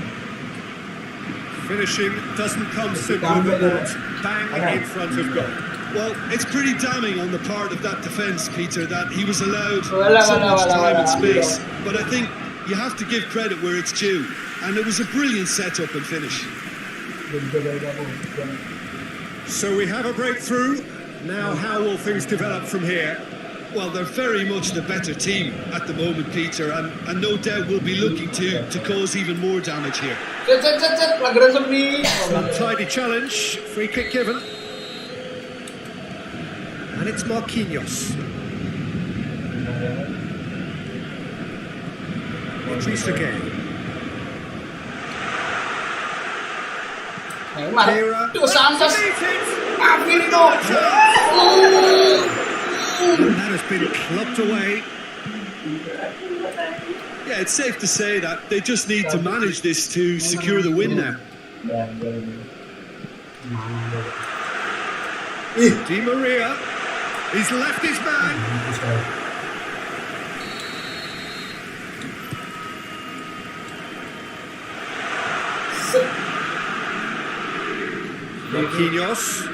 Speaker 5: Finishing doesn't come simpler than that. Bang in front of goal. Well, it's pretty damning on the part of that defence, Peter, that he was allowed so much time and space. But I think you have to give credit where it's due. And it was a brilliant setup and finish.
Speaker 4: So we have a breakthrough. Now how will things develop from here?
Speaker 5: Well, they're very much the better team at the moment, Peter, and no doubt will be looking to cause even more damage here.
Speaker 2: Pelanggaran semi.
Speaker 4: Untidy challenge, free kick given. And it's Marquinhos. Idris again.
Speaker 2: Neymar. Tuh Santos. Ambil itu.
Speaker 4: And that has been clubbed away.
Speaker 5: Yeah, it's safe to say that they just need to manage this to secure the win now.
Speaker 4: Di Maria. He's left his man. Marquinhos.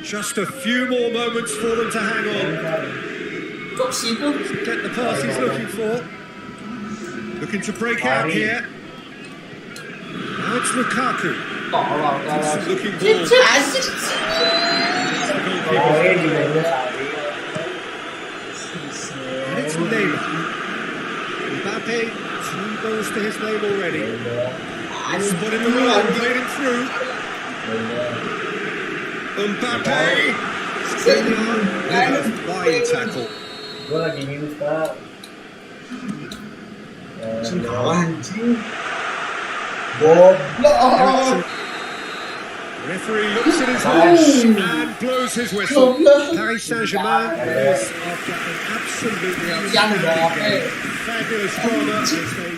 Speaker 4: Just a few more moments for them to hang on.
Speaker 2: Kok situ?
Speaker 4: Get the pass he's looking for. Looking to break out here. Now it's Lukaku. Looking ball. And it's Neymar. Mbappe, 2 goals to his name already. Spot in the run, played him through. Mbappe. Wide tackle.
Speaker 3: Gue lagi minus Kak.
Speaker 1: Anjing. Goblok.
Speaker 4: Referee looks at his watch and blows his whistle. Paris Saint-Germain is after an absolutely outstanding game. Fabulous drama as they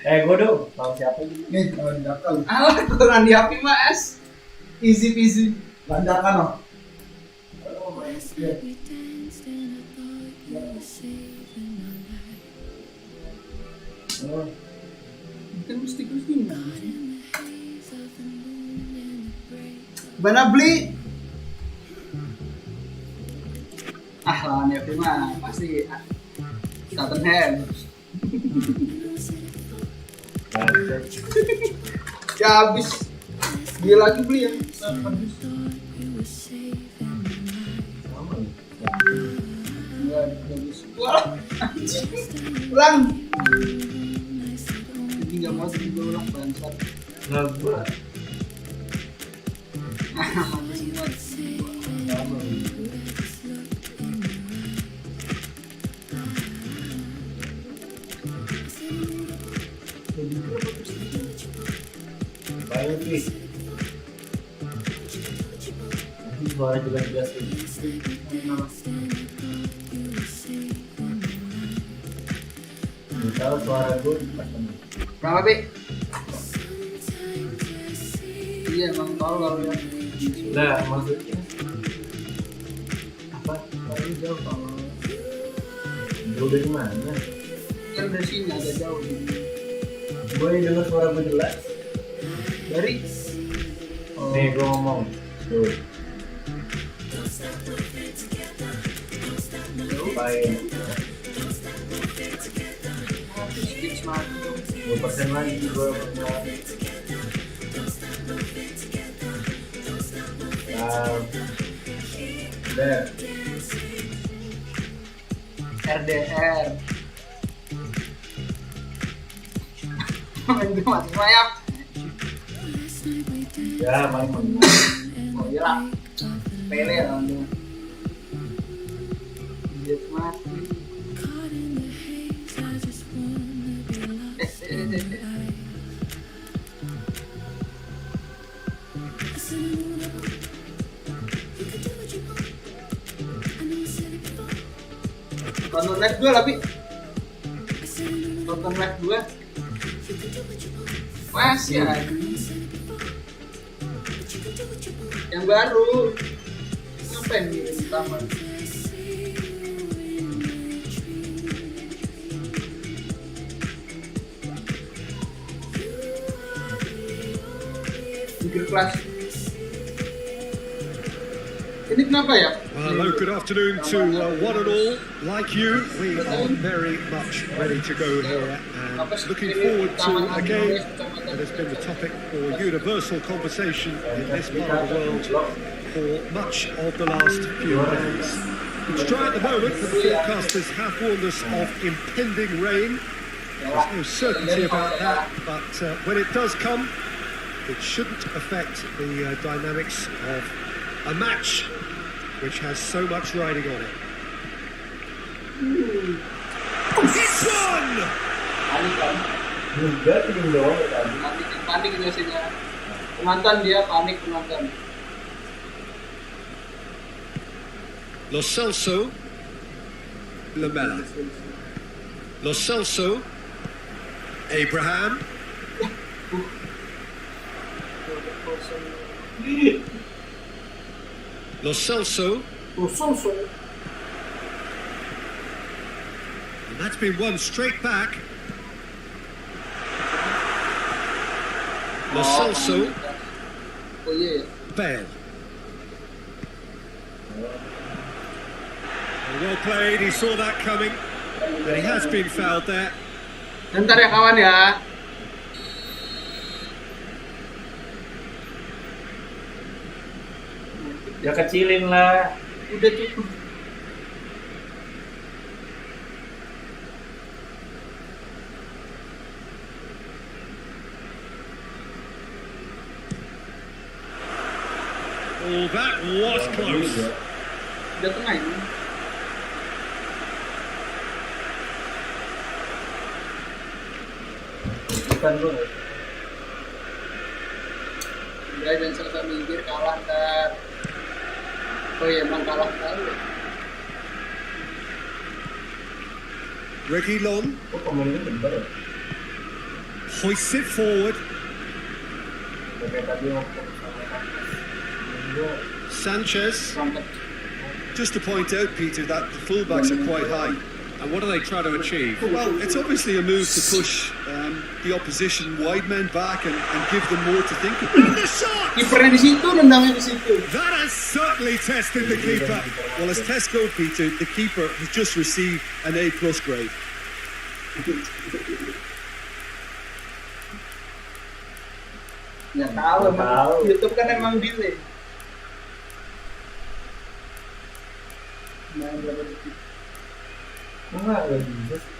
Speaker 3: Gue dong, mau siapa ini?
Speaker 1: Nih, landakan.
Speaker 2: Kurang di HP mas. Easy peasy.
Speaker 1: Landakan loh.
Speaker 2: Kan mesti gini. Mana beli? Lawan ya prima pasti Tottenham. Ya habis dia lagi beli ya. Ulang. Jadi nggak mau juga ulang bangsat.
Speaker 3: Nggak buat. Baik nih. Suara juga jelas ini. Tahu suara gue
Speaker 2: berapa Pi? Iya emang tahu kalau ya.
Speaker 3: Nah maksudnya
Speaker 2: Apa? Paling jauh kalau
Speaker 3: jauh dari mana?
Speaker 2: kan dari sini agak jauh.
Speaker 3: Gue dengar suara gue jelas.
Speaker 2: Dari
Speaker 3: Nih gue ngomong. Tuh. Baik.
Speaker 2: sedikit semakin.
Speaker 3: 2% lagi gue punya.
Speaker 2: RDR. Main gue mati mayap.
Speaker 3: Ya main.
Speaker 2: Oh iya lah. Pele lah dia. Dia mati. Tonton live 2 lah, Pi. Tonton live 2. Masih ada. Yang baru. Ngapain ngirim taman? Mikir kelas. Ini kenapa ya?
Speaker 4: Hello, good afternoon to one and all. Like you, we are very much ready to go here and looking forward to a game that has been the topic for universal conversation in this part of the world for much of the last few days. It's dry at the moment, but the forecasters have warned us of impending rain. There's no certainty about that, but when it does come, it shouldn't affect the dynamics of a match which has so much riding on it. It's one!
Speaker 2: Panik biasanya. Penonton dia panik penonton.
Speaker 4: Lo Celso, Lamela. Lo Celso, Abraham. Lo Celso. And that's been won straight back. Lo Celso.
Speaker 2: Oh iya.
Speaker 4: Bale. Well played, he saw that coming. And he has been fouled there.
Speaker 2: Bentar ya kawan ya.
Speaker 3: Ya kecilin lah.
Speaker 2: Udah cukup.
Speaker 4: Oh, that was close.
Speaker 2: Udah tengah ini.
Speaker 3: Bukan bro.
Speaker 2: Udah jangan selesai minggir kalah ntar. Oh iya emang kalah tahu.
Speaker 4: Reguilon
Speaker 3: Kok pemainnya bentar ya?
Speaker 4: hoists it forward.
Speaker 3: Kayak tadi waktu
Speaker 4: Sanchez.
Speaker 2: Sampai
Speaker 4: Just to point out, Peter, that the fullbacks are quite high. And what are they trying to achieve? Well, it's obviously a move to push the opposition wide men back and give them more to think about. And the shot!
Speaker 2: kipernya di situ, nendangnya di situ.
Speaker 4: That has certainly tested the keeper. Well, as Tesco, Peter, the keeper has just received an A+ grade.
Speaker 2: Nggak tahu, emang YouTube kan emang delay. Nah, berapa detik?
Speaker 3: kok nggak bisa sih?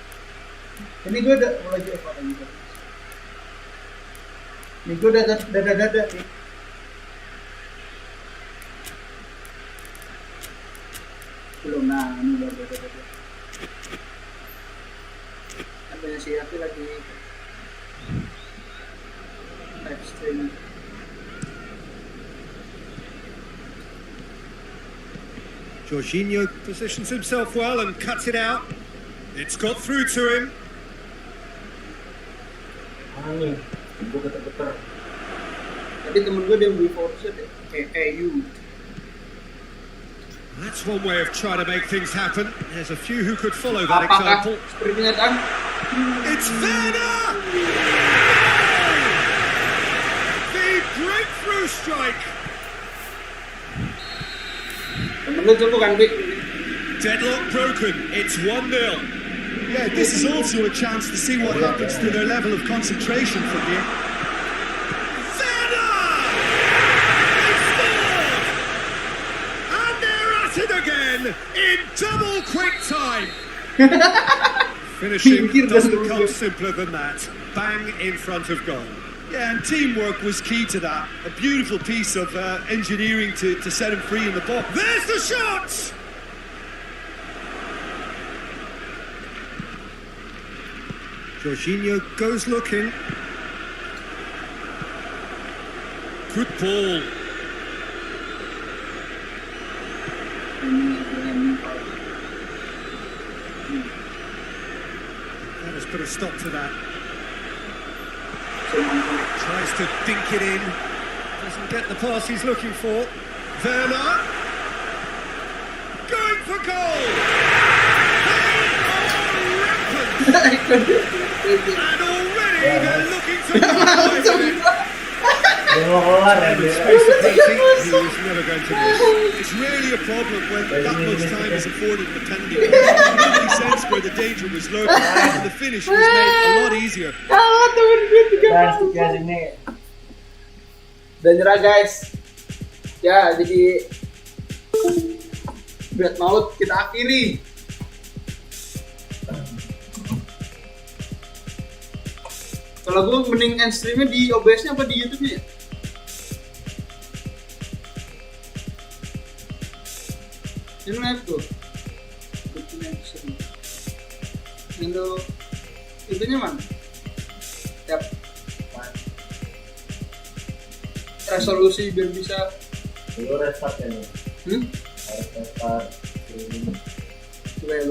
Speaker 2: Ini gue udah mulai apa lagi? Ini gue udah dada nih. Belum, nah ini baru dada. Ada si Api lagi live stream.
Speaker 4: Jorginho positions himself well and cuts it out. It's got through to him.
Speaker 3: Mana nih? Gue getar-getar.
Speaker 2: Tadi temen gue dia beli voucher deh, EU.
Speaker 4: That's one way of trying to make things happen. There's a few who could follow that
Speaker 2: Apakah
Speaker 4: example.
Speaker 2: sepertinya kan?
Speaker 4: It's Werner! The breakthrough strike!
Speaker 2: Temen lu cukup kan, Bik?
Speaker 4: Deadlock broken. It's 1-0. Yeah, this is also a chance to see what happens to their level of concentration from here. Werner! They scored! And they're at it again in double quick time. Finishing doesn't come simpler than that. Bang in front of goal. Yeah, and teamwork was key to that. A beautiful piece of engineering to set him free in the box. There's the shot! Jorginho goes looking. Good ball. That has put a stop to that.
Speaker 5: Tries to dink it in. Doesn't get the pass he's looking for. Werner. Going for goal! They are rampant! And already they're looking to
Speaker 3: Dia mau keluar ya dia.
Speaker 5: Space of pacing, he was never going to miss. It's rarely a problem when that much time is afforded in the penalty box. Nobody sensed where the danger was lurking, and the finish was made a lot easier.
Speaker 3: Ya sini.
Speaker 2: Dan nyerah guys. Ya jadi Duel MAUT kita akhiri. Kalau gue mending end streamnya di OBS-nya apa di YouTube-nya ya? Ini live tuh. Untuk itunya mana? Yap. Resolusi biar bisa.
Speaker 3: Lu restart ya nih. Harus restart.
Speaker 2: Coba ya,